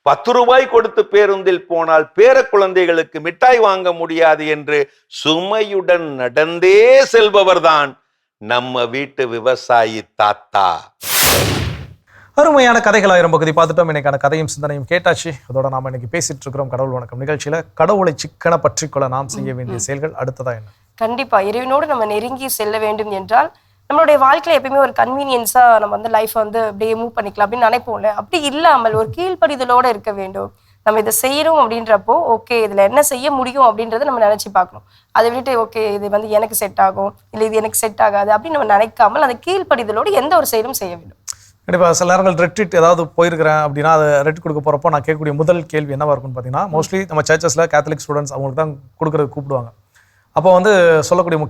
10 ரூபாய் கொடுத்து பேருந்தில் போனால் பேர குழந்தைகளுக்கு மிட்டாய் வாங்க முடியாது என்று சுமையுடன் நடந்தே செல்பவர்தான் நம்ம வீட்டு விவசாயி தாத்தா. அருமையான கதைகள் 1000 பகுதி பார்த்துட்டோம். இன்னைக்கான கதையும் சிந்தனையும் கேட்டாச்சு. அதோட நாம இன்னைக்கு பேசிட்டு இருக்கிறோம் கடவுள் வணக்கம் நிகழ்ச்சியில கடவுளை சிக்கன பற்றிக்கொள்ள நாம் செய்ய வேண்டிய செயல்கள். அடுத்ததா என்ன? கண்டிப்பா இறைவனோடு நம்ம நெருங்கி செல்ல வேண்டும் என்றால் நம்மளுடைய வாழ்க்கையில எப்பயுமே ஒரு கன்வீனியன்ஸா நம்ம வந்து லைஃப் வந்து அப்படியே மூவ் பண்ணிக்கலாம் அப்படின்னு நினைப்போம்ல. அப்படி இல்லாமல் ஒரு கீழ்ப்படிதலோட இருக்க வேண்டும். நம்ம இதை செய்யறோம் அப்படின்றப்போ ஓகே இதுல என்ன செய்ய முடியும் அப்படின்றத நம்ம நினைச்சு பார்க்கணும். அதை விட்டுட்டு ஓகே இது வந்து எனக்கு செட் ஆகும் இல்லை இது எனக்கு செட் ஆகாது அப்படின்னு நம்ம நினைக்காமல் அந்த கீழ்ப்படிதலோடு எந்த ஒரு செயலும் செய்ய வேண்டும். கண்டிப்பாக சில நேரங்கள் ரெட்ரீட் ஏதாவது போயிருக்கிறேன் அப்படின்னா அதை ரெட் கொடுக்க போகிறப்போ நான் கேட்கக்கூடிய முதல் கேள்வி என்னவா இருக்குன்னு பார்த்தீங்கன்னா, மோஸ்ட்லி நம்ம சர்ச்சஸில் கேத்தலிக் ஸ்டூடெண்ட்ஸ் அவங்களுக்கு தான் கொடுக்குறது கூப்பிடுவாங்க. அப்போ வந்து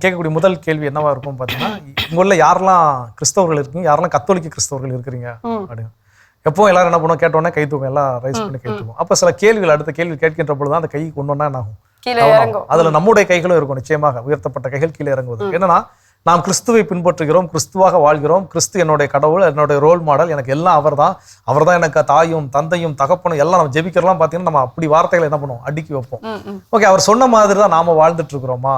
கேட்கக்கூடிய முதல் கேள்வி என்னவா இருக்கும் பார்த்தீங்கன்னா, இங்குள்ள யாரெல்லாம் கிறிஸ்தவர்கள் இருக்கீங்க, யாரெல்லாம் கத்தோலிக்க கிறிஸ்தவர்கள் இருக்கிறீங்க அப்படின்னு. எப்போ எல்லாரும் என்ன பண்ணுவோம், கேட்டோன்னே கை தூக்கும், எல்லாம் ரைஸ் பண்ணி கை தூக்கும். அப்போ சில கேள்விகள் அடுத்த கேள்வி கேட்கின்ற பொழுது தான் அந்த கை கொண்டு வந்தா என்ன ஆகும், அதில் நம்முடைய கைகளும் இருக்கும். நிச்சயமாக உயர்த்தப்பட்ட கைகள் கீழே இறங்குவது. என்னன்னா, நாம் கிறிஸ்துவை பின்பற்றுகிறோம், கிறிஸ்துவாக வாழ்கிறோம், கிறிஸ்து என்னுடைய கடவுள், என்னுடைய ரோல் மாடல், எனக்கு எல்லாம் அவர் தான் எனக்கு தாயும் தந்தையும் தகப்பனும் எல்லாம். நம்ம ஜெபிக்கிறலாம் பார்த்தீங்கன்னா நம்ம அப்படி வார்த்தைகளை என்ன பண்ணுவோம், அடுக்கி வைப்போம். ஓகே, அவர் சொன்ன மாதிரி தான் நாம வாழ்ந்துட்டு இருக்கிறோமா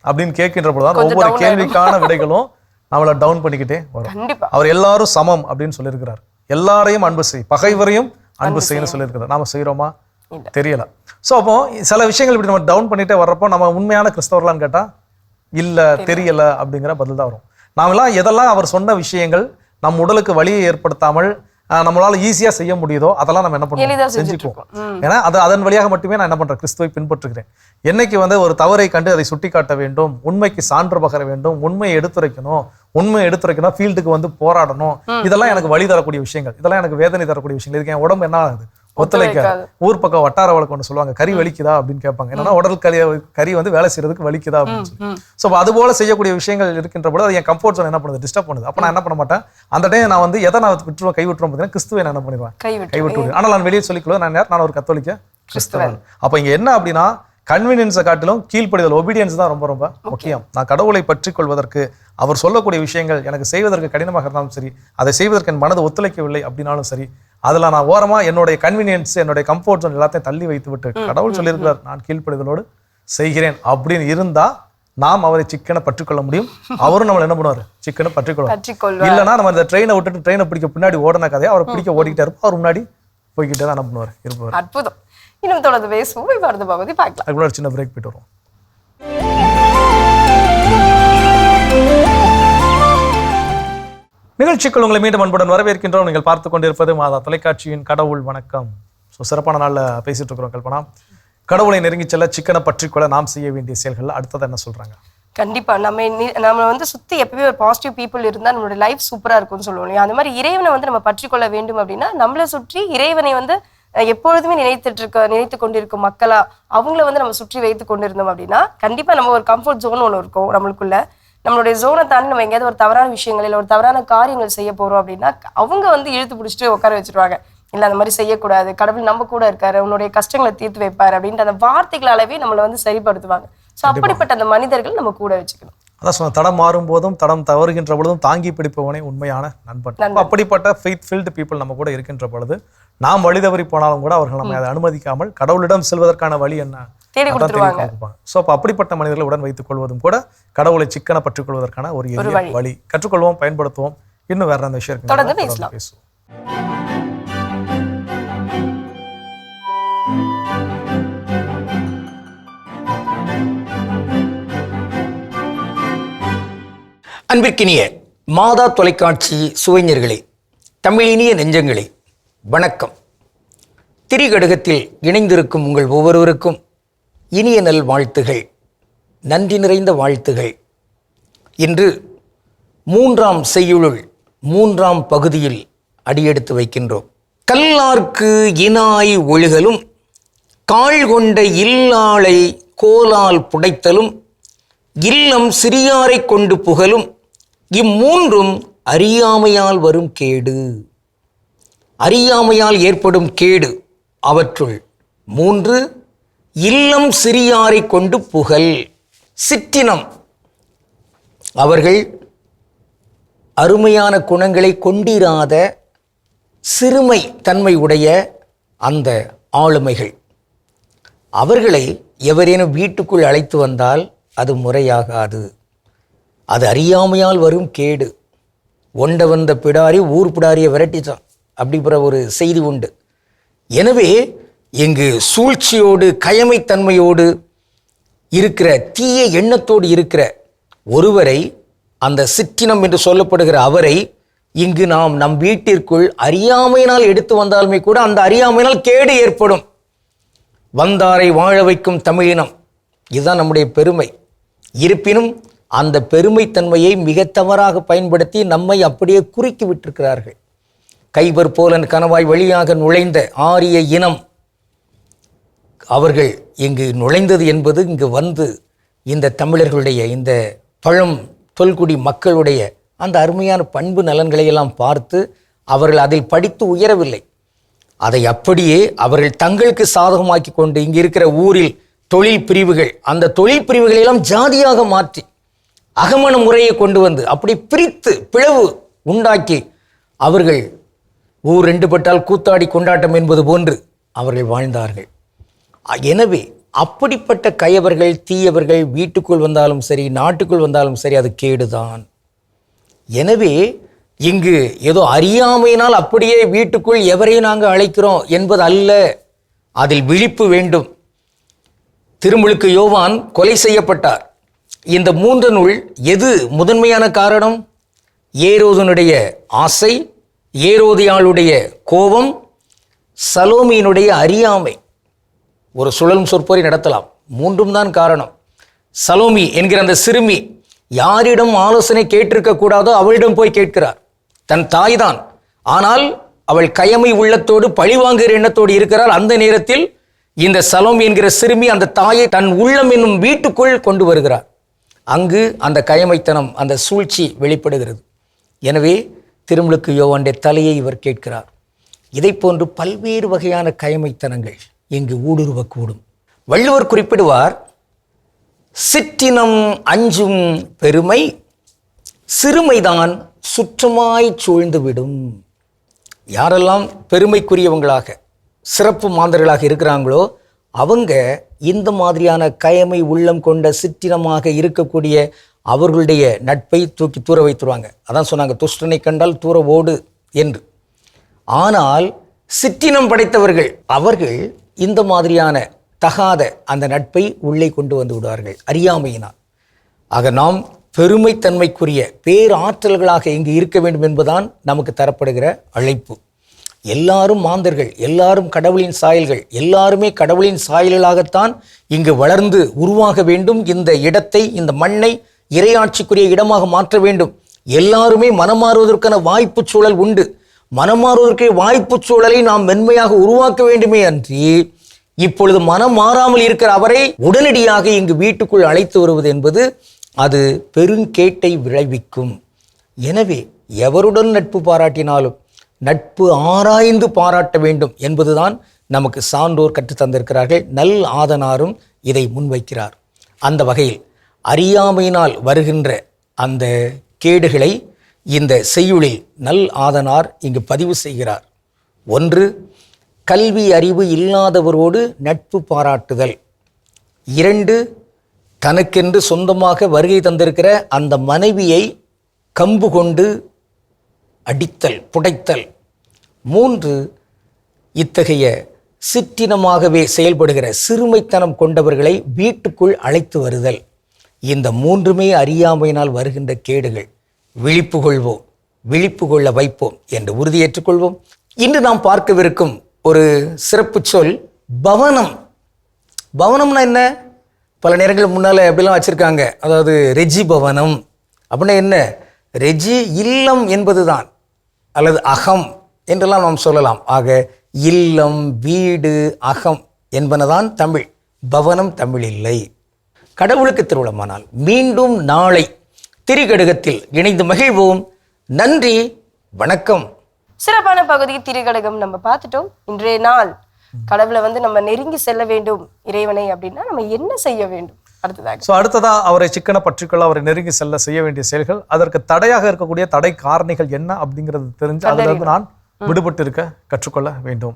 அப்படின்னு கேட்கின்ற பொழுதுதான் ஒவ்வொரு கேள்விக்கான விடைகளும் நம்மளை டவுன் பண்ணிக்கிட்டே வரும். அவர் எல்லாரும் சமம் அப்படின்னு சொல்லியிருக்கிறார். எல்லாரையும் அன்பு செய், பகைவரையும் அன்பு செய்யணும்னு சொல்லியிருக்கிறார். நாம செய்யறோமா தெரியல. ஸோ அப்போ சில விஷயங்கள் இப்படி நம்ம டவுன் பண்ணிட்டே வர்றப்போ நம்ம உண்மையான கிறிஸ்தவர்களான்னு கேட்டா இல்ல தெரியல அப்படிங்கிற பதில் தான் வரும். நாமெல்லாம் எதெல்லாம் அவர் சொன்ன விஷயங்கள் நம் உடலுக்கு வலியை ஏற்படுத்தாமல் நம்மளால ஈஸியா செய்ய முடியுதோ அதெல்லாம் நம்ம என்ன பண்ணுவோம், செஞ்சுக்குவோம். ஏன்னா அதன் வழியாக மட்டுமே நான் என்ன பண்றேன், கிறிஸ்துவை பின்பற்றுகிறேன். என்னைக்கு வந்து ஒரு தவறை கண்டு அதை சுட்டி காட்ட வேண்டும், உண்மைக்கு சான்று பகர வேண்டும், உண்மையை எடுத்துரைக்கணும், ஃபீல்டுக்கு வந்து போராடணும், இதெல்லாம் எனக்கு வழி தரக்கூடிய விஷயங்கள், இதெல்லாம் எனக்கு வேதனை தரக்கூடிய விஷயங்கள். இதுக்கு என் உடம்பு என்ன ஆகுது, ஒத்துழைக்காது. ஊர் பக்கம் வட்டார வழக்கு ஒன்று சொல்லுவாங்க, கறி வலிக்குதா அப்படின்னு கேட்பாங்க. என்னன்னா உடல் கறி வந்து வேலை செய்யறதுக்கு வலிக்குதா அப்படின்னு சொல்லி. ஸோ அது போல செய்யக்கூடிய விஷயங்கள் இருக்கின்ற போது அது என் கம்ஃபர்ட் ஜோன் என்ன பண்ணுது, டிஸ்டர்ப் பண்ணுது. அப்ப நான் என்ன பண்ண மாட்டேன், அந்த டைம் நான் வந்து எதை நான் விட்டுருவேன், கை விட்டுருவோம் பார்த்தீங்கன்னா கிறிஸ்துவை நான் என்ன பண்ணிடுவேன், கைவிட்டு. ஆனால் நான் வெளியே சொல்லிக்கொள்ள நான் ஒரு கத்தோலிக்க கிறிஸ்தவன். அப்ப இங்க என்ன அப்படின்னா, கன்வீனியன்ஸை காட்டிலும் கீழ்ப்படிதல், ஒபீடியன்ஸ் தான் ரொம்ப ரொம்ப முக்கியம். நான் கடவுளை பற்றி கொள்வதற்கு அவர் சொல்லக்கூடிய விஷயங்கள் எனக்கு செய்வதற்கு கடினமாக இருந்தாலும் சரி, அதை செய்வதற்கு என் மனது ஒத்துழைக்கவில்லை அப்படின்னாலும் சரி, அதுல நான் ஓரமா என்னுடைய கன்வீனியன்ஸ், என்னுடைய கம்ஃபர்ட் ஜோன் எல்லாத்தையும் தள்ளி வைத்து விட்டு கடவுள் சொல்லியிருக்கிறார் நான் கீழ்ப்படிதலோடு செய்கிறேன் அப்படின்னு இருந்தா நாம் அவரை சிக்கனை பற்றிக்கொள்ள முடியும். அவரும் நம்மளை என்ன பண்ணுவாரு, சிக்கனை பற்றிக்கொள்வார். இல்லைன்னா நம்ம இந்த ட்ரெயினை விட்டுட்டு ட்ரெயினை பிடிக்க பின்னாடி ஓடின கதையை அவரை பிடிக்க ஓடிக்கிட்டே இருப்போம். அவர் முன்னாடி போய்கிட்டே தான் என்ன பண்ணுவார், இருப்பார். அற்புதம். இன்னும் தொடர்ந்து பேசுவோம். அடுத்த பகுதி பார்க்கலாம். அதுக்குள்ள ஒரு சின்ன பிரேக் போயிட்டு வரும். நிகழ்ச்சிக்குள் உங்களை மீண்டும் அன்புடன் வரவேற்கின்றோம். நீங்கள் பார்த்து கொண்டிருப்பது மாதா தொலைக்காட்சியின் கடவுள் வணக்கம். ஸோ சிறப்பான நாளில் பேசிட்டு இருக்கிறோம். கல்பனா, கடவுளை நெருங்கி செல்ல சிக்கனை பற்றிக்கொள்ள நாம் செய்ய வேண்டிய செயல்கள் அடுத்தது என்ன சொல்றாங்க? கண்டிப்பா நம்ம வந்து சுத்தி எப்பவுமே ஒரு பாசிட்டிவ் பீப்புள் இருந்தா நம்மளோட லைஃப் சூப்பரா இருக்கும்னு சொல்லுவோம். அந்த மாதிரி இறைவனை வந்து நம்ம பற்றிக்கொள்ள வேண்டும் அப்படின்னா நம்மளை சுற்றி இறைவனை வந்து எப்பொழுதுமே நினைத்து கொண்டிருக்கும் மக்களா அவங்கள வந்து நம்ம சுற்றி வைத்து கொண்டிருந்தோம் அப்படின்னா கண்டிப்பா நம்ம ஒரு கம்ஃபர்ட் ஜோன் ஒன்று இருக்கும் நம்மளுக்குள்ள. நம்மளுடைய ஜோனை தாண்டி நம்ம எங்கேயாவது ஒரு தவறான விஷயங்கள் இல்லை ஒரு தவறான காரியங்கள் செய்ய போறோம் அப்படின்னா அவங்க வந்து இழுத்து பிடிச்சிட்டு உட்கார வச்சிருவாங்க. இல்லை அந்த மாதிரி செய்யக்கூடாது, கடவுள் நம்ம கூட இருக்காரு, உன்னுடைய கஷ்டங்களை தீர்த்து வைப்பாரு அப்படின்ற அந்த வார்த்தைகளாலவே நம்மளை வந்து சரிப்படுத்துவாங்க. ஸோ அப்படிப்பட்ட அந்த மனிதர்கள் நம்ம கூட வச்சுக்கணும். அதான் சொன்ன, தடம் மாறும் போதும் தடம் தவறுகின்ற பொழுதும் தாங்கி பிடிப்பவனே உண்மையான நண்பன். அப்படிப்பட்ட ஃபெய்த் ஃபில்டு பீப்புள் நம்ம கூட இருக்கின்ற பொழுது நாம் வழி தவறி போனாலும் கூட அவர்கள் நம்ம அதை அனுமதிக்காமல் கடவுளிடம் செல்வதற்கான வழி என்ன தேடி கொடுத்துருவாங்க. ஸோ அப்போ அப்படிப்பட்ட மனிதர்களை உடன் வைத்துக் கொள்வதும் கூட கடவுளை சிக்கன பற்றுக் கொள்வதற்கான ஒரு எளிய வழி. கற்றுக்கொள்வோம், பயன்படுத்துவோம். இன்னும் வேற அந்த விஷயம் தொடர்ந்து பேசுவோம். அன்பிற்கினிய மாதா தொலைக்காட்சி சுவைஞர்களே, தமிழினிய நெஞ்சங்களே, வணக்கம். திரிகடுகத்தில் இணைந்திருக்கும் உங்கள் ஒவ்வொருவருக்கும் இனிய நல் வாழ்த்துகள், நன்றி நிறைந்த வாழ்த்துகள். இன்று 3ஆம் செய்யுளுள் 3ஆம் பகுதியில் அடியெடுத்து வைக்கின்றோம். கல்லார்க்கு இனாய் ஒழுகலும் கால் கொண்ட இல்லாளை கோலால் புடைத்தலும் இல்லம் சிறியாரை கொண்டு புகழும் இம்மூன்றும் அறியாமையால் வரும் கேடு. அறியாமையால் ஏற்படும் கேடு அவற்றுள் 3 இல்லம் சிறியாரை கொண்டு புகழ். சிற்றினம் அவர்கள் அருமையான குணங்களை கொண்டிராத சிறுமை தன்மை உடைய அந்த ஆளுமைகள். அவர்களை எவரேனும் வீட்டுக்குள் அழைத்து வந்தால் அது முறையாகாது. அது அறியாமையால் வரும் கேடு. ஒண்ட வந்த பிடாரி ஊர் பிடாரியை விரட்டிச்சான் அப்படிங்கிற ஒரு செய்தி உண்டு. எனவே இங்கு சூழ்ச்சியோடு கயமைத்தன்மையோடு இருக்கிற தீய எண்ணத்தோடு இருக்கிற ஒருவரை, அந்த சிற்றினம் என்று சொல்லப்படுகிற அவரை இங்கு நாம் நம் வீட்டிற்குள் அறியாமையினால் எடுத்து வந்தாலுமே கூட அந்த அறியாமையினால் கேடு ஏற்படும். வந்தாரை வாழ வைக்கும் தமிழினம், இதுதான் நம்முடைய பெருமை. இருப்பினும் அந்த பெருமைத்தன்மையை மிக தவறாக பயன்படுத்தி நம்மை அப்படியே குறுக்கி விட்டிருக்கிறார்கள். கைபர் போலன் கணவாய் வழியாக நுழைந்த ஆரிய இனம் அவர்கள் இங்கு நுழைந்தது என்பது இங்கு வந்து இந்த தமிழர்களுடைய இந்த பழம் தொல்குடி மக்களுடைய அந்த அருமையான பண்பு நலன்களை எல்லாம் பார்த்து அவர்கள் அதில் படித்து உயரவில்லை. அதை அப்படியே அவர்கள் தங்களுக்கு சாதகமாக்கி கொண்டு இங்கு இருக்கிற ஊரில் தொழில் பிரிவுகள், அந்த தொழில் பிரிவுகளை எல்லாம் ஜாதியாக மாற்றி அகமண முறையை கொண்டு வந்து அப்படி பிரித்து பிளவு உண்டாக்கி அவர்கள் ஊர் 2 பட்டால் கூத்தாடி கொண்டாட்டம் என்பது போன்று அவர்கள் வாழ்ந்தார்கள். எனவே அப்படிப்பட்ட கயவர்கள் தீயவர்கள் வீட்டுக்குள் வந்தாலும் சரி நாட்டுக்குள் வந்தாலும் சரி அது கேடுதான். எனவே இங்கு ஏதோ அறியாமையினால் அப்படியே வீட்டுக்குள் எவரையும் நாங்கள் அழைக்கிறோம் என்பது அல்ல. அதில் விழிப்பு வேண்டும். திருமுழுக்கு யோவான் கொலை செய்யப்பட்டார். இந்த 3 எது முதன்மையான காரணம்? ஏரோதனுடைய ஆசை, ஏரோதியாளுடைய கோபம், சலோமியினுடைய அறியாமை. ஒரு சுழலும் சொற்பொறி நடத்தலாம். 3 தான் காரணம். சலோமி என்கிற அந்த சிறுமி யாரிடம் ஆலோசனை கேட்டிருக்க கூடாதோ அவளிடம் போய் கேட்கிறார். தன் தாய்தான், ஆனால் அவள் கயமை உள்ளத்தோடு பழிவாங்குகிற எண்ணத்தோடு இருக்கிறாள். அந்த நேரத்தில் இந்த சலோமி என்கிற சிறுமி அந்த தாயை தன் உள்ளம் என்னும் வீட்டுக்குள் கொண்டு வருகிறார். அங்கு அந்த கயமைத்தனம், அந்த சூழ்ச்சி வெளிப்படுகிறது. எனவே திருமுழுக்கு யோவானுடைய தலையை இவர் கேட்கிறார். இதை போன்று பல்வேறு வகையான கயமைத்தனங்கள் இங்கு ஊடுருவக்கூடும். வள்ளுவர் குறிப்பிடுவார், சிற்றினம் அஞ்சும் பெருமை சிறுமைதான் சுற்றமாய் சூழ்ந்துவிடும். யாரெல்லாம் பெருமைக்குரியவங்களாக சிறப்பு மாந்தர்களாக இருக்கிறாங்களோ அவங்க இந்த மாதிரியான கயமை உள்ளம் கொண்ட சிற்றினமாக இருக்கக்கூடிய அவர்களுடைய நட்பை தூக்கி தூர வைத்துருவாங்க. அதான் சொன்னாங்க, துஷ்டனை கண்டால் தூர ஓடு என்று. ஆனால் சிற்றினம் படைத்தவர்கள் அவர்கள் இந்த மாதிரியான தகாத அந்த நட்பை உள்ளே கொண்டு வந்து விடுவார்கள் அறியாமையினால். ஆக நாம் பெருமைத்தன்மைக்குரிய பேராற்றல்களாக இங்கு இருக்க வேண்டும் என்பதுதான் நமக்கு தரப்படுகிற அழைப்பு. எல்லாரும் மாந்தர்கள், எல்லாரும் கடவுளின் சாயல்கள், எல்லாருமே கடவுளின் சாயல்களாகத்தான் இங்கு வளர்ந்து உருவாக வேண்டும். இந்த இடத்தை, இந்த மண்ணை இறையாட்சிக்குரிய இடமாக மாற்ற வேண்டும். எல்லாருமே மனமாறுவதற்கான வாய்ப்பு சூழல் உண்டு. மனமாறுவதற்கு வாய்ப்பு சூழலை நாம் மென்மையாக உருவாக்க வேண்டுமே அன்றி இப்பொழுது மனம் மாறாமல் இருக்கிற அவரை உடனடியாக இங்கு வீட்டுக்குள் அழைத்து வருவது என்பது அது பெருங்கேட்டை விளைவிக்கும். எனவே எவருடன் நட்பு பாராட்டினாலும் நட்பு ஆராய்ந்து பாராட்ட வேண்டும் என்பதுதான் நமக்கு சான்றோர் கற்றுத்தந்திருக்கிறார்கள். நல் ஆதனாரும் இதை முன்வைக்கிறார். அந்த வகையில் அறியாமையினால் வருகின்ற அந்த கேடுகளை இந்த செய்யுளில் நல் ஆதனார் இங்கு பதிவு செய்கிறார். 1, கல்வி அறிவு இல்லாதவரோடு நட்பு பாராட்டுதல். 2, தனக்கென்று சொந்தமாக வருகை தந்திருக்கிற அந்த மனைவியை கம்பு கொண்டு அடித்தல், புடைத்தல். 3, இத்தகைய சிற்றினமாகவே செயல்படுகிற சிறுமைத்தனம் கொண்டவர்களை வீட்டுக்குள் அழைத்து வருதல். இந்த 3மே அறியாமையினால் வருகின்ற கேடுகள். விழிப்பு கொள்வோம், விழிப்பு கொள்ள வைப்போம் என்று உறுதியேற்றுக்கொள்வோம். இன்று நாம் பார்க்கவிருக்கும் ஒரு சிறப்பு சொல் பவனம். பவனம்னா என்ன? பல நேரங்கள் முன்னால் எப்படிலாம் வச்சுருக்காங்க, அதாவது ரெஜி பவனம் அப்படின்னா என்ன? ரெஜி இல்லம் என்பது தான், அல்லது அகம் என்றெல்லாம் நாம் சொல்லலாம். ஆக இல்லம், வீடு, அகம் என்பனதான் தமிழ். பவனம் தமிழ் இல்லை. கடவுளுக்கு திருவிழமானால் மீண்டும் நாளை திரிகடுகத்தில் இணைந்து மகிழ்வோம். நன்றி, வணக்கம். சிறப்பான பகுதி திரிகடுகம் நம்ம பார்த்துட்டோம். இன்றைய நாள் கடவுளை நம்ம நெருங்கி செல்ல வேண்டும் இறைவனை அப்படின்னா நம்ம என்ன செய்ய வேண்டும் அடுத்ததாக? அடுத்ததா அவரை சிக்கன பற்றிக்கொள்ள, அவரை நெருங்கி செல்ல செய்ய வேண்டிய செயல்கள், அதற்கு தடையாக இருக்கக்கூடிய தடை காரணிகள் என்ன அப்படிங்கிறது தெரிஞ்சு அதுல இருந்து நான் விடுபட்டு இருக்க கற்றுக்கொள்ள வேண்டும்.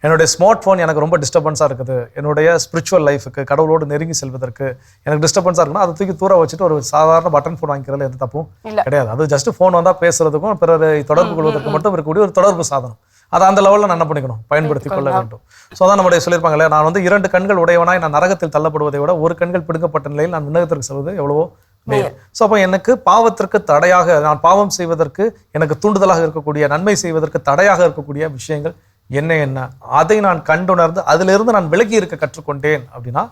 என்னுடைய ஸ்மார்ட் ஃபோன் எனக்கு ரொம்ப டிஸ்டர்பன்ஸாக இருக்குது. என்னுடைய ஸ்பிரிச்சுவல் லைஃபுக்கு, கடவுளோடு நெருங்கி செல்வதற்கு எனக்கு டிஸ்டர்பன்ஸாக இருக்குன்னா அதை தூக்கி தூர வச்சுட்டு ஒரு சாதாரண பட்டன் ஃபோன் வாங்கிக்கிறதுல எந்த தப்பும் கிடையாது. அது ஜஸ்ட் ஃபோன் வந்தால் பேசுறதுக்கும் பிறரை தொடர்பு கொள்வதற்கு மட்டும் இருக்கக்கூடிய ஒரு தொடர்பு சாதனம். அதை அந்த லெவலில் நான் என்ன பண்ணிக்கணும், பயன்படுத்தி கொள்ள வேண்டும். ஸோ அதான் நம்முடைய சொல்லியிருப்பாங்களே, நான் 2 கண்கள் உடையவனாய் நான் நரகத்தில் தள்ளப்படுவதை விட 1 கண்கள் பிடுங்கப்பட்ட நிலையில் நான் விண்ணகத்திற்கு செல்வது எவ்வளவோ மேல். ஸோ அப்போ எனக்கு பாவத்திற்கு தடையாக, நான் பாவம் செய்வதற்கு எனக்கு தூண்டுதலாக இருக்கக்கூடிய, நன்மை செய்வதற்கு தடையாக இருக்கக்கூடிய விஷயங்கள் என்ன அதை நான் கண்டுணர்ந்து அதிலிருந்து நான் விலகி இருக்க கற்றுக்கொண்டேன் அப்படின்னா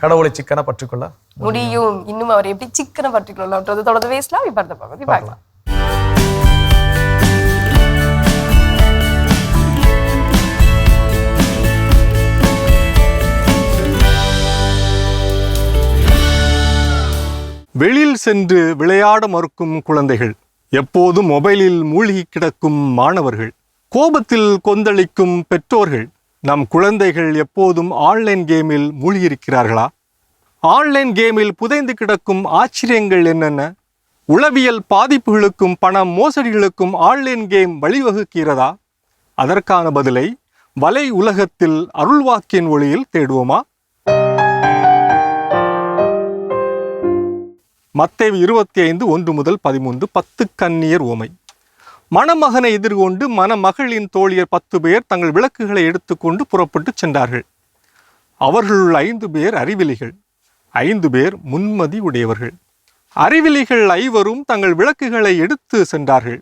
கடவுளை சிக்கன பற்றிக்கொள்ள முடியும். இன்னும் அவர் எப்படி சிக்கன பற்றிக்கொள்ளலாம் தொடர்ந்து பேசலாம். இப்ப அடுத்த பகுதி பார்க்கலாம். வெளியில் சென்று விளையாட மறுக்கும் குழந்தைகள், எப்போதும் மொபைலில் மூழ்கி கிடக்கும் மாணவர்கள், கோபத்தில் கொந்தளிக்கும் பெற்றோர்கள், நம் குழந்தைகள் எப்போதும் ஆன்லைன் கேமில் மூழ்கியிருக்கிறார்களா? ஆன்லைன் கேமில் புதைந்து கிடக்கும் ஆச்சரியங்கள் என்னென்ன? உளவியல் பாதிப்புகளுக்கும் பண மோசடிகளுக்கும் ஆன்லைன் கேம் வழிவகுக்கிறதா? அதற்கான பதிலை வலை உலகத்தில் அருள்வாக்கின் ஒளியில் தேடுவோமா? மத்தேயு 25:1-13 10 கன்னியர் உவமை. மணமகனை எதிர்கொண்டு மணமகளின் தோழியர் 10 பேர் தங்கள் விளக்குகளை எடுத்துக்கொண்டு புறப்பட்டு சென்றார்கள். அவர்களுள் 5 பேர் அறிவிலிகள், 5 பேர் முன்மதி உடையவர்கள். அறிவிலிகள் 5 தங்கள் விளக்குகளை எடுத்து சென்றார்கள்,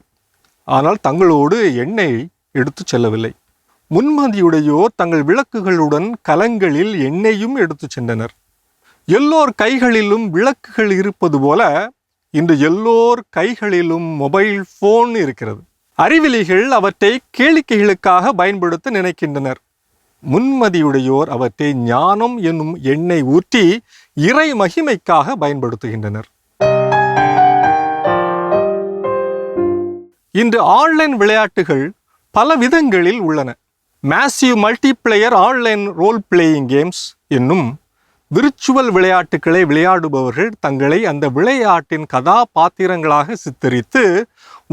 ஆனால் தங்களோடு எண்ணெய் எடுத்து செல்லவில்லை. முன்மதியுடையோர் தங்கள் விளக்குகளுடன் கலங்களில் எண்ணெயும் எடுத்து சென்றனர். எல்லோர் கைகளிலும் விளக்குகள் இருப்பது போல இன்று எல்லோர் கைகளிலும் மொபைல் போன் இருக்கிறது. அறிவிலிகள் அவற்றை கேளிக்கைகளுக்காக பயன்படுத்த நினைக்கின்றனர். முன்மதியுடையோர் அவற்றை ஞானம் என்னும் எண்ணெய் ஊற்றி இறை மகிமைக்காக பயன்படுத்துகின்றனர். இன்று ஆன்லைன் விளையாட்டுகள் பல விதங்களில் உள்ளன. Massive multiplayer online role playing games என்னும் விர்ச்சுவல் விளையாட்டுக்களை விளையாடுபவர்கள் தங்களை அந்த விளையாட்டின் கதாபாத்திரங்களாக சித்தரித்து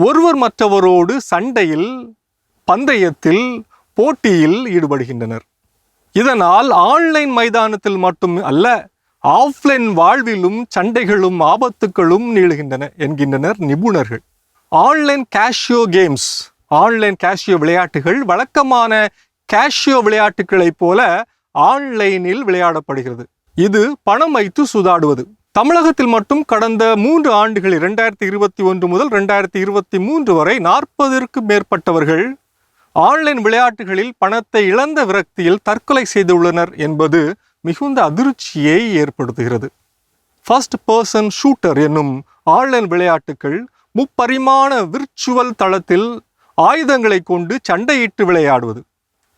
ஒருவர் மற்றவரோடு சண்டையில், பந்தயத்தில், போட்டியில் ஈடுபடுகின்றனர். இதனால் ஆன்லைன் மைதானத்தில் மட்டும் அல்ல, ஆஃப்லைன் வாழ்விலும் சண்டைகளும் ஆபத்துக்களும் நீளுகின்றன என்கின்றனர் நிபுணர்கள். Online Casio games, online Casio விளையாட்டுகள் வழக்கமான கேஷியோ விளையாட்டுகளைப் போல ஆன்லைனில் விளையாடப்படுகிறது. இது பணம் வைத்து சூதாடுவது. தமிழகத்தில் மட்டும் கடந்த 3 ஆண்டுகளில் 2021 முதல் 2023 வரை 40க்கும் மேற்பட்டவர்கள் ஆன்லைன் விளையாட்டுகளில் பணத்தை இழந்த விரக்தியில் தற்கொலை செய்துள்ளனர் என்பது மிகுந்த அதிர்ச்சியை ஏற்படுத்துகிறது. ஃபர்ஸ்ட் பர்சன் ஷூட்டர் என்னும் ஆன்லைன் விளையாட்டுகள் முப்பரிமாண விர்ச்சுவல் தளத்தில் ஆயுதங்களை கொண்டு சண்டையிட்டு விளையாடுவது.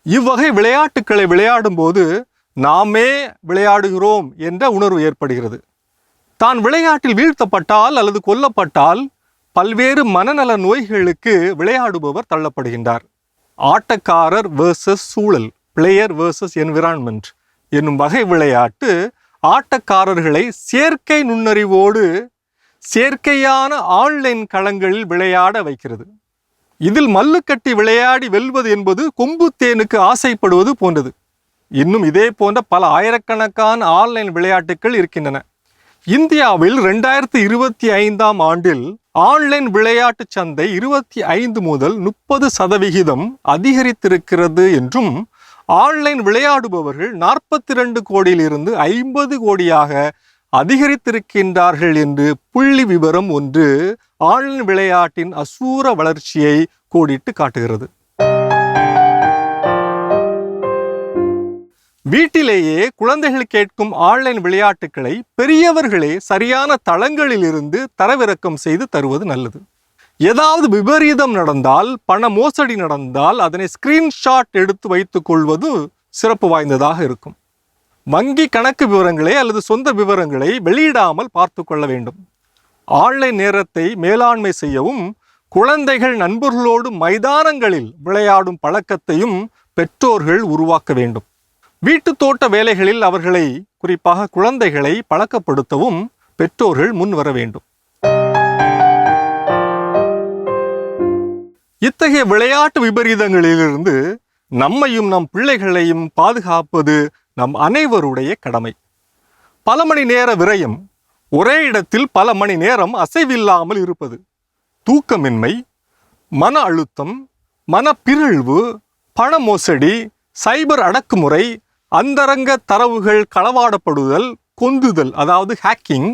இவ்வகை விளையாட்டுக்களை விளையாடும் போது நாமே விளையாடுகிறோம் என்ற உணர்வு ஏற்படுகிறது. தான் விளையாட்டில் வீழ்த்தப்பட்டால் அல்லது கொல்லப்பட்டால் பல்வேறு மனநல நோய்களுக்கு விளையாடுபவர் தள்ளப்படுகின்றார். ஆட்டக்காரர் வேர்சஸ் சூழல், பிளேயர் வேர்சஸ் என்விரான்மெண்ட் என்னும் வகை விளையாட்டு ஆட்டக்காரர்களை செயற்கை நுண்ணறிவோடு செயற்கையான ஆன்லைன் களங்களில் விளையாட வைக்கிறது. இதில் மல்லுக்கட்டி விளையாடி வெல்வது என்பது கொம்பு தேனுக்கு ஆசைப்படுவது போன்றது. இன்னும் இதே போன்ற பல ஆயிரக்கணக்கான ஆன்லைன் விளையாட்டுகள் இருக்கின்றன. இந்தியாவில் 2025 ஆண்டில் ஆன்லைன் விளையாட்டு சந்தை 25 முதல் 30% அதிகரித்திருக்கிறது என்றும் ஆன்லைன் விளையாடுபவர்கள் 42 கோடியிலிருந்து 50 கோடியாக அதிகரித்திருக்கின்றார்கள் என்று புள்ளி விவரம் ஒன்று ஆன்லைன் விளையாட்டின் அசூர வளர்ச்சியை கோடிட்டு காட்டுகிறது. வீட்டிலேயே குழந்தைகள் கேட்கும் ஆன்லைன் விளையாட்டுகளை பெரியவர்களே சரியான தளங்களிலிருந்து தரவிறக்கம் செய்து தருவது நல்லது. ஏதாவது விபரீதம் நடந்தால், பண மோசடி நடந்தால் அதனை ஸ்கிரீன்ஷாட் எடுத்து வைத்துக் கொள்வது சிறப்பு வாய்ந்ததாக இருக்கும். வங்கி கணக்கு விவரங்களை அல்லது சொந்த விவரங்களை வெளியிடாமல் பார்த்து கொள்ள வேண்டும். ஆன்லைன் நேரத்தை மேலாண்மை செய்யவும் குழந்தைகள் நண்பர்களோடு மைதானங்களில் விளையாடும் பழக்கத்தையும் பெற்றோர்கள் உருவாக்க வேண்டும். வீட்டு தோட்ட வேலைகளில் அவர்களை, குறிப்பாக குழந்தைகளை பழக்கப்படுத்தவும் பெற்றோர்கள் முன் வர வேண்டும். இத்தகைய விளையாட்டு விபரீதங்களிலிருந்து நம்மையும் நம் பிள்ளைகளையும் பாதுகாப்பது நம் அனைவருடைய கடமை. பல மணி நேர விரயம், ஒரே இடத்தில் பல மணி நேரம் அசைவில்லாமல் இருப்பது, தூக்கமின்மை, மன அழுத்தம், மனப்பிறழ்வு, பண மோசடி, சைபர் அடக்குமுறை, அந்தரங்க தரவுகள் களவாடப்படுதல், கொந்துதல் அதாவது ஹேக்கிங்,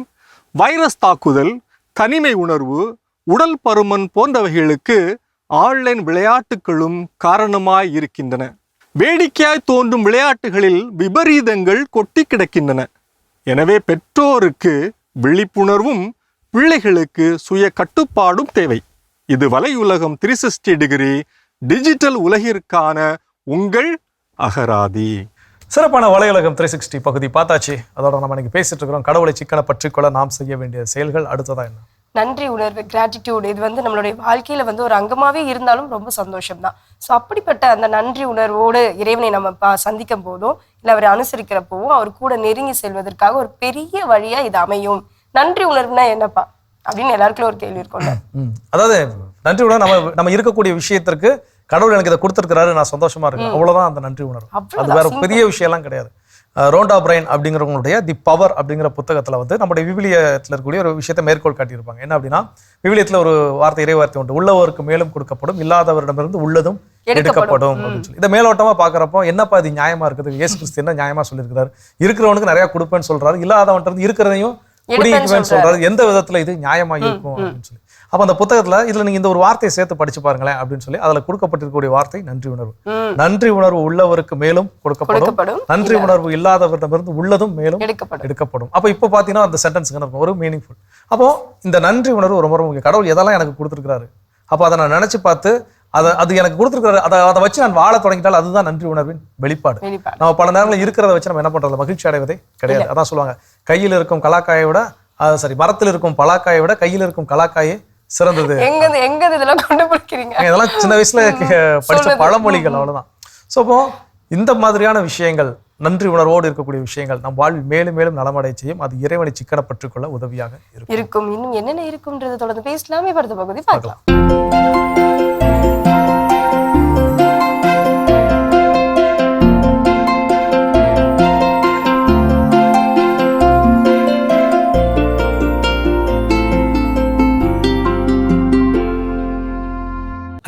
வைரஸ் தாக்குதல், தனிமை உணர்வு, உடல் பருமன் போன்றவைகளுக்கு ஆன்லைன் விளையாட்டுகளும் காரணமாய் இருக்கின்றன. வேடிக்கையாய் தோன்றும் விளையாட்டுகளில் விபரீதங்கள் கொட்டி கிடக்கின்றன. எனவே பெற்றோருக்கு விழிப்புணர்வும் பிள்ளைகளுக்கு சுய கட்டுப்பாடும் தேவை. இது வலையுலகம் 360 டிகிரி டிஜிட்டல் உலகிற்கான உங்கள் அகராதி. சிறப்பான வலையுலகம் 360 பகுதி பார்த்தாச்சு. அதோட நம்ம இன்னைக்கு பேசிட்டு இருக்கிறோம், கடவுளை சிக்கன பற்றிக்கொள்ள நாம் செய்ய வேண்டிய செயல்கள். அடுத்ததா என்ன? நன்றி உணர்வு, கிராட்டிடியூட். இது நம்மளுடைய வாழ்க்கையில ஒரு அங்கமாவே இருந்தாலும் ரொம்ப சந்தோஷம் தான். ஸோ அப்படிப்பட்ட அந்த நன்றி உணர்வோடு இறைவனை நம்ம சந்திக்கும் போதும் இல்லை அவரை அனுசரிக்கிறப்போவும் அவர் கூட நெருங்கி செல்வதற்காக ஒரு பெரிய வழியா இது அமையும். நன்றி உணர்வுனா என்னப்பா அப்படின்னு எல்லாருக்குள்ள ஒரு கேள்வி இருக்கும்ல. அதாவது நன்றி உணர்வு, நம்ம இருக்கக்கூடிய விஷயத்திற்கு கடவுள் எனக்கு இதை கொடுத்துருக்கிறாரு, நான் சந்தோஷமா இருக்கேன், அவ்வளவுதான் அந்த நன்றி உணர்வு. அது வேற பெரிய விஷயம்லாம் கிடையாது. ரோண்டா பிரைன் அப்படிங்கிறவங்களுடைய தி பவர் அப்படிங்கிற புத்தகத்தில் நம்முடைய விவிலியத்தில் இருக்கக்கூடிய ஒரு விஷயத்தை மேற்கோள் காட்டியிருப்பாங்க. என்ன அப்படின்னா, விவிலியத்தில் ஒரு வார்த்தை, இறை வார்த்தை உண்டு, உள்ளவருக்கு மேலும் கொடுக்கப்படும், இல்லாதவரிடமிருந்து உள்ளதும் எடுக்கப்படும் அப்படின்னு சொல்லி. இதை மேலோட்டமா பாக்குறப்போ என்னப்பா இது நியாயமா இருக்குது, இயேசு கிறிஸ்து என்ன நியாயமா சொல்லியிருக்கிறாரு, இருக்கிறவனுக்கு நிறைய கொடுப்பேன்னு சொல்றாரு, இல்லாதவன்ட்டு இருந்து இருக்கிறதையும் குடிக்குவேன்னு சொல்றாரு, எந்த விதத்துல இது நியாயமா இருக்கும் அப்படின்னு சொல்லி. அப்ப அந்த புத்தகத்துல இதுல நீங்க இந்த ஒரு வார்த்தையை சேர்த்து படிச்சு பாருங்களேன் அப்படின்னு சொல்லி அதுல கொடுக்கப்பட்டிருக்கக்கூடிய வார்த்தை நன்றி உணர்வு. நன்றி உணர்வு உள்ளவருக்கு மேலும் கொடுக்கப்படும், நன்றி உணர்வு இல்லாதவரிடமிருந்து உள்ளதும் மேலும் எடுக்கப்படும். அப்ப இப்ப பாத்தீங்கன்னா அந்த சென்டென்ஸ் ஒரு மீனிங்ஃபுல். அப்போ இந்த நன்றி உணர்வு ரொம்ப ரொம்ப முக்கியம். கடவுள் எதெல்லாம் எனக்கு கொடுத்துருக்காரு, அப்ப அதை நான் நினைச்சு பார்த்து அது எனக்கு கொடுத்துருக்காரு, அதை வச்சு நான் வாழ தொடங்கிட்டால் அதுதான் நன்றி உணர்வின் வெளிப்பாடு. நம்ம பல நேரங்களில் இருக்கிறத வச்சு நம்ம என்ன பண்றது, மகிழ்ச்சி அடைவதே கிடையாது. அதான் சொல்லுவாங்க, கையில் இருக்கும் கலாக்காயை விட மரத்தில் இருக்கும் பலாக்காயை விட கையில் இருக்கும் கலாக்காயே சிறந்தது. இதெல்லாம் சின்ன வயசுல படிச்ச பழமொழிகள், அவ்வளவுதான். ஸோ அப்போ இந்த மாதிரியான விஷயங்கள், நன்றி உணர்வோடு இருக்கக்கூடிய விஷயங்கள் நம் வாழ்வில் மேலும் மேலும் நலமடை செய்யும். அது இறைவனை சிக்கன பற்றுக்கொள்ள உதவியாக இருக்கும். இன்னும் என்னென்ன இருக்கும்ன்றது தொடர்ந்து பேசலாமே. அடுத்த பகுதி பார்க்கலாம்.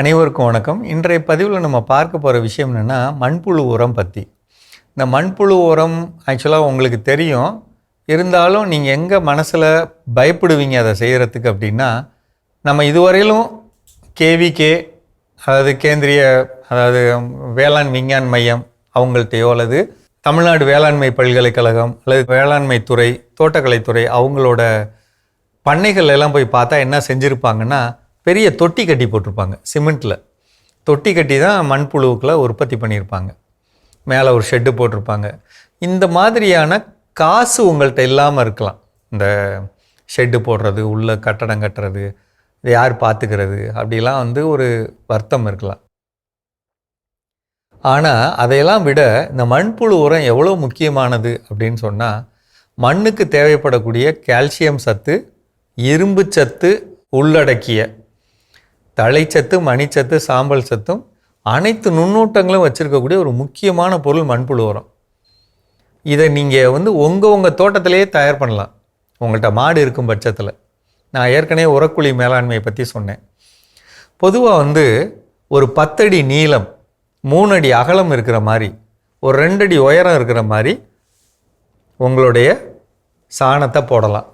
அனைவருக்கும் வணக்கம். இன்றைய பதிவில் நம்ம பார்க்க போகிற விஷயம் என்னென்னா, மண்புழு உரம் பற்றி. இந்த மண்புழு உரம் ஆக்சுவலாக உங்களுக்கு தெரியும், இருந்தாலும் நீங்கள் எங்கே மனசில் பயப்படுவீங்க அதை செய்கிறதுக்கு அப்படின்னா, நம்ம இதுவரையிலும் கேவிகே, அதாவது அதாவது வேளாண் விஞ்ஞான மையம் அவங்கள்ட்டையோ, அல்லது தமிழ்நாடு வேளாண்மை பல்கலைக்கழகம் அல்லது வேளாண்மை துறை, தோட்டக்கலைத்துறை அவங்களோட பண்ணைகள் எல்லாம் போய் பார்த்தா என்ன செஞ்சுருப்பாங்கன்னா, பெரிய தொட்டி கட்டி போட்டிருப்பாங்க. சிமெண்ட்டில் தொட்டி கட்டி தான் மண்புழுக்களை உற்பத்தி பண்ணியிருப்பாங்க. மேலே ஒரு ஷெட்டு போட்டிருப்பாங்க. இந்த மாதிரியான காசு உங்கள்கிட்ட இல்லாமல் இருக்கலாம். இந்த ஷெட்டு போடுறது, உள்ள கட்டடம் கட்டுறது, இதை யார் பார்த்துக்கிறது, அப்படிலாம் ஒரு வருத்தம் இருக்கலாம். ஆனால் அதையெல்லாம் விட இந்த மண்புழு உரம் எவ்வளோ முக்கியமானது அப்படின்னு சொன்னால், மண்ணுக்கு தேவைப்படக்கூடிய கால்சியம் சத்து, இரும்பு சத்து உள்ளடக்கிய தழைச்சத்து, மணிச்சத்து, சாம்பல் சத்தும் அனைத்து நுண்ணூட்டங்களும் வச்சுருக்கக்கூடிய ஒரு முக்கியமான பொருள் மண்புழு உரம். இதை நீங்கள் உங்கள் தோட்டத்திலேயே தயார் பண்ணலாம். உங்கள்கிட்ட மாடு இருக்கும் பட்சத்தில். நான் ஏற்கனவே உரக்குழி மேலாண்மையை பற்றி சொன்னேன். பொதுவாக ஒரு 10 அடி நீளம், 3 அடி அகலம் இருக்கிற மாதிரி, ஒரு 2 அடி உயரம் இருக்கிற மாதிரி உங்களுடைய சாணத்தை போடலாம்.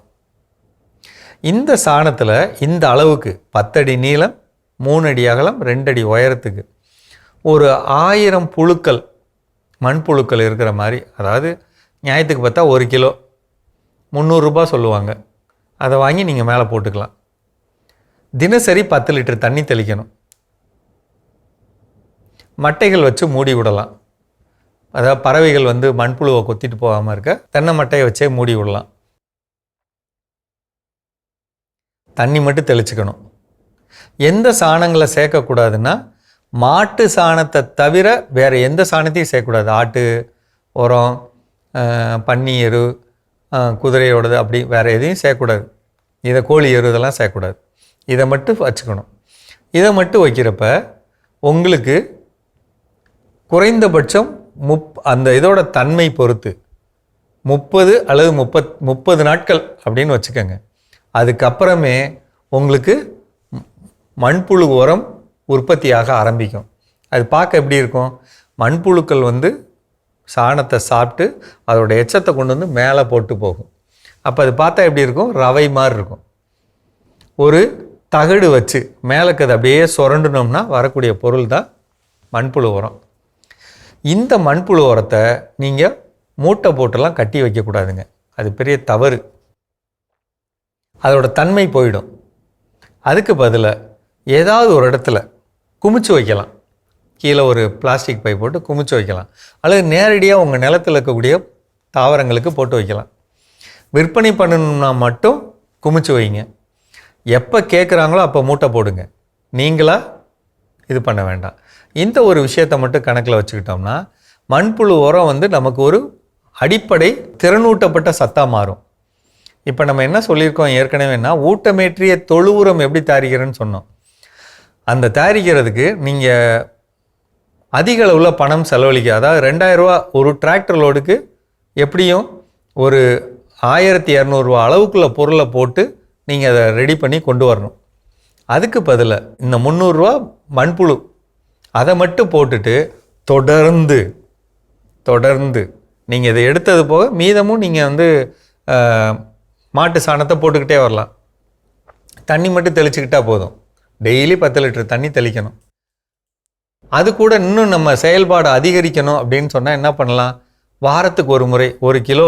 இந்த சாணத்தில் இந்த அளவுக்கு 10 அடி நீளம், 3 அடி அகலம், 2 அடி உயரத்துக்கு ஒரு 1000 புழுக்கள், மண்புழுக்கள் இருக்கிற மாதிரி, அதாவது நியாயத்துக்கு பார்த்தா 1 கிலோ 300 ரூபாய் சொல்லுவாங்க. அதை வாங்கி நீங்கள் மேலே போட்டுக்கலாம். தினசரி 10 லிட்டர் தண்ணி தெளிக்கணும். மட்டைகள் வச்சு மூடி விடலாம். அதாவது பறவைகள் மண்புழுவை கொத்திட்டு போகாமல் இருக்க தென்னை மட்டையை வச்சே மூடி விடலாம். தண்ணி மட்டும் தெளிச்சுக்கணும். எந்த சாணங்களை சேர்க்கக்கூடாதுன்னா, மாட்டு சாணத்தை தவிர வேறு எந்த சாணத்தையும் சேர்க்கக்கூடாது. ஆட்டு உரம், பன்னி எரு, குதிரையோடது, அப்படி வேறு எதையும் சேர்க்கக்கூடாது. இதை கோழி எரு இதெல்லாம் சேர்க்கக்கூடாது. இதை மட்டும் வச்சுக்கணும். இதை மட்டும் வைக்கிறப்ப உங்களுக்கு குறைந்தபட்சம் அந்த இதோட தன்மை பொறுத்து 30 அல்லது 30 நாட்கள் அப்படின்னு வச்சுக்கோங்க. அதுக்கப்புறமே உங்களுக்கு மண்புழு உரம் உற்பத்தியாக ஆரம்பிக்கும். அது பார்க்க எப்படி இருக்கும்? மண்புழுக்கள் சாணத்தை சாப்பிட்டு அதோட எச்சத்தை கொண்டு மேலே போட்டு போகும். அப்போ அது பார்த்தா எப்படி இருக்கும்? ரவை மாதிரி இருக்கும். ஒரு தகடு வச்சு மேலக்கு அது அப்படியே சுரண்டணும்னா வரக்கூடிய பொருள் தான் மண்புழு உரம். இந்த மண்புழு உரத்தை நீங்கள் மூட்டை போட்டெல்லாம் கட்டி வைக்கக்கூடாதுங்க. அது பெரிய தவறு. அதோட தன்மை போயிடும். அதுக்கு பதிலாக ஏதாவது ஒரு இடத்துல குமிச்சு வைக்கலாம். கீழே ஒரு பிளாஸ்டிக் பை போட்டு குமிச்சு வைக்கலாம். அல்லது நேரடியாக உங்கள் நிலத்தில் இருக்கக்கூடிய தாவரங்களுக்கு போட்டு வைக்கலாம். விற்பனை பண்ணணும்னா மட்டும் குமிச்சு வைங்க. எப்போ கேட்குறாங்களோ அப்போ மூட்டை போடுங்க. நீங்களாக இது பண்ண வேண்டாம். இந்த ஒரு விஷயத்தை மட்டும் கணக்கில் வச்சுக்கிட்டோம்னா மண்புழு உரம் நமக்கு ஒரு அடிப்படை திறனூட்டப்பட்ட சத்தாக மாறும். இப்போ நம்ம என்ன சொல்லியிருக்கோம் ஏற்கனவேன்னா, ஊட்டமேற்றிய தொழு உரம் எப்படி தயாரிக்கிறேன்னு சொன்னோம். அந்த தயாரிக்கிறதுக்கு நீங்கள் அதிக அளவில் பணம் செலவழிக்க, அதாவது 2000 ரூபா ஒரு டிராக்டர் லோடுக்கு எப்படியும் ஒரு 1200 ரூபா அளவுக்குள்ள பொருளை போட்டு நீங்கள் அதை ரெடி பண்ணி கொண்டு வரணும். அதுக்கு பதிலாக இந்த 300 ரூபா மண்புழு அதை மட்டும் போட்டுட்டு தொடர்ந்து நீங்கள் இதை எடுத்தது போக மீதமும் நீங்கள் மாட்டு சாணத்தை போட்டுக்கிட்டே வரலாம். தண்ணி மட்டும் தெளிச்சுக்கிட்டா போதும். டெய்லி 10 லிட்டர் தண்ணி தெளிக்கணும். அது கூட இன்னும் நம்ம செயல்பாடு அதிகரிக்கணும் அப்படின்னு சொன்னால் என்ன பண்ணலாம்? வாரத்துக்கு ஒரு முறை 1 கிலோ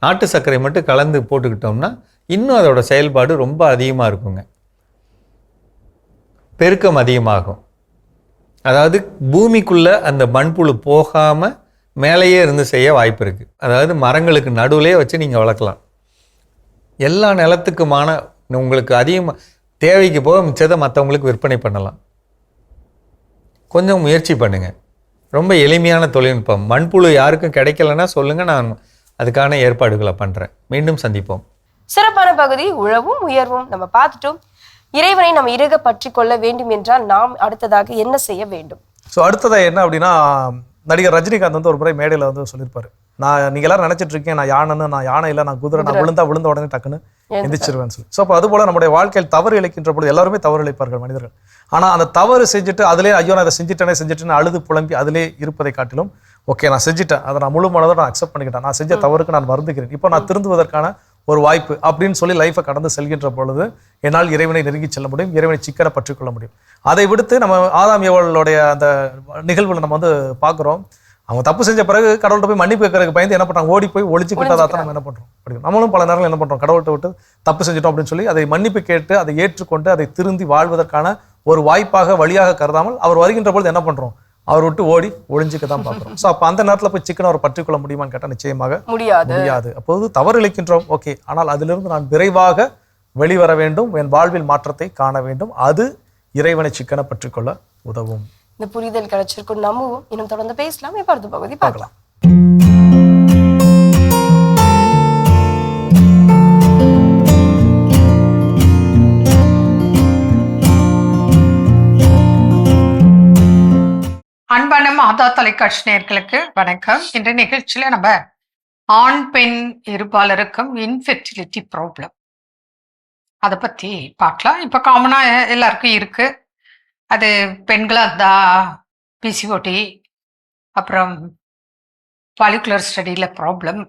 நாட்டு சர்க்கரை மட்டும் கலந்து போட்டுக்கிட்டோம்னா இன்னும் அதோட செயல்பாடு ரொம்ப அதிகமாக இருக்குங்க. பெருக்கம் அதிகமாகும். அதாவது பூமிக்குள்ளே அந்த மண்புழு போகாமல் மேலேயே இருந்து செய்ய வாய்ப்பு இருக்குது. அதாவது மரங்களுக்கு நடுவுலேயே வச்சு நீங்கள் வளர்க்கலாம். எல்லா நிலத்துக்குமான உங்களுக்கு அதிகமாக தேவைக்கு போக மிச்சத்தை மற்றவங்களுக்கு விற்பனை பண்ணலாம். கொஞ்சம் முயற்சி பண்ணுங்கள். ரொம்ப எளிமையான தொழில்நுட்பம். மண்புழு யாருக்கும் கிடைக்கலன்னா சொல்லுங்கள், நான் அதுக்கான ஏற்பாடுகளை பண்ணுறேன். மீண்டும் சந்திப்போம். சிறப்பான பகுதி உழவும் உயர்வும் நம்ம பார்த்துட்டோம். இறைவனை நம்ம இறுக பற்றி கொள்ள வேண்டும் என்றால் நாம் அடுத்ததாக என்ன செய்ய வேண்டும்? ஸோ அடுத்ததாக என்ன அப்படின்னா, நடிகர் ரஜினிகாந்த் ஒரு முறை மேடையில் சொல்லியிருப்பாரு, நீங்கள் எல்லாரும் நினைச்சிட்டு இருக்கேன் நான் யானைன்னு, நான் யானை இல்லை, நான் குதிரை, நான் விழுந்த உடனே டக்குன்னு எந்திரிச்சிருவேன்னு சொல்லி. ஸோ அப்போ அதுபோல் நம்முடைய வாழ்க்கையில் தவறு இழைக்கின்ற பொழுது எல்லாருமே தவறு இழைப்பார்கள் மனிதர்கள். ஆனால் அந்த தவறு செஞ்சுட்டு அதிலே ஐயோ நான் அதை செஞ்சுட்டேன்னு அழுது புலம்பி அதிலே இருப்பதை காட்டிலும், ஓகே நான் செஞ்சுட்டேன், அதை நான் முழு மனதோட நான் அக்செப்ட் பண்ணிக்கிட்டேன், நான் செஞ்ச தவறுக்கு நான் வருந்துகிறேன், இப்போ நான் திருந்துவதற்கான ஒரு வாய்ப்பு அப்படின்னு சொல்லி லைஃப்பை கடந்து செல்கின்ற பொழுது என்னால் இறைவனை நெருங்கி செல்ல முடியும், இறைவனை சிக்கனை பற்றிக்கொள்ள முடியும். அதை விடுத்து நம்ம ஆதாம் ஏவாளுடைய அந்த நிகழ்வுகளை நம்ம பார்க்குறோம். அவங்க தப்பு செஞ்ச பிறகு கடவுள்கிட்ட போய் மன்னிப்பு கேட்கறதுக்கு பயந்து என்ன பண்ணுறாங்க, ஓடி போய் ஒழிச்சுக்கிட்டதா தான் நம்ம என்ன பண்ணுறோம் படிக்கும். நம்மளும் பல நேரங்கள் என்ன பண்ணுறோம், கடவுள்கிட்ட விட்டு தப்பு செஞ்சிட்டோம் அப்படின்னு சொல்லி அதை மன்னிப்பு கேட்டு அதை ஏற்றுக்கொண்டு அதை திருந்தி வாழ்வதற்கான ஒரு வாய்ப்பாக வழியாக கருதாமல் அவர் வருகின்ற பொழுது என்ன பண்ணுறோம், அவர் விட்டு ஓடி ஒழிஞ்சிக்க தான் பார்க்குறோம். ஸோ அப்போ அந்த நேரத்தில் போய் சிக்கனை அவர் பற்றிக்கொள்ள முடியுமான்னு கேட்டால் நிச்சயமாக முடியாது. அப்போது தவறு இழைக்கின்றோம், ஓகே, ஆனால் அதிலிருந்து நான் விரைவாக வெளிவர வேண்டும், என் வாழ்வில் மாற்றத்தை காண வேண்டும். அது இறைவனை சிக்கனை பற்றிக்கொள்ள உதவும். இந்த புரிதல் கிடைச்சிருக்கும் நம்புவோம். இன்னும் தொடர்ந்து பேசலாம். இப்ப அடுத்த பகுதி பார்க்கலாம். அன்பான மாதா தொலைக்காட்சி நேயர்களுக்கு வணக்கம். இந்த நிகழ்ச்சியில நம்ம ஆண் பெண் இருபாலருக்கும் இன்ஃபெர்டிலிட்டி ப்ராப்ளம் அதை பத்தி பார்க்கலாம். இப்ப காமனா எல்லாருக்கும் இருக்கு. அது பெண்களா இருந்தா பிசிஓடி, அப்புறம் பாலிகுலர் ஸ்டடியில ப்ராப்ளம்,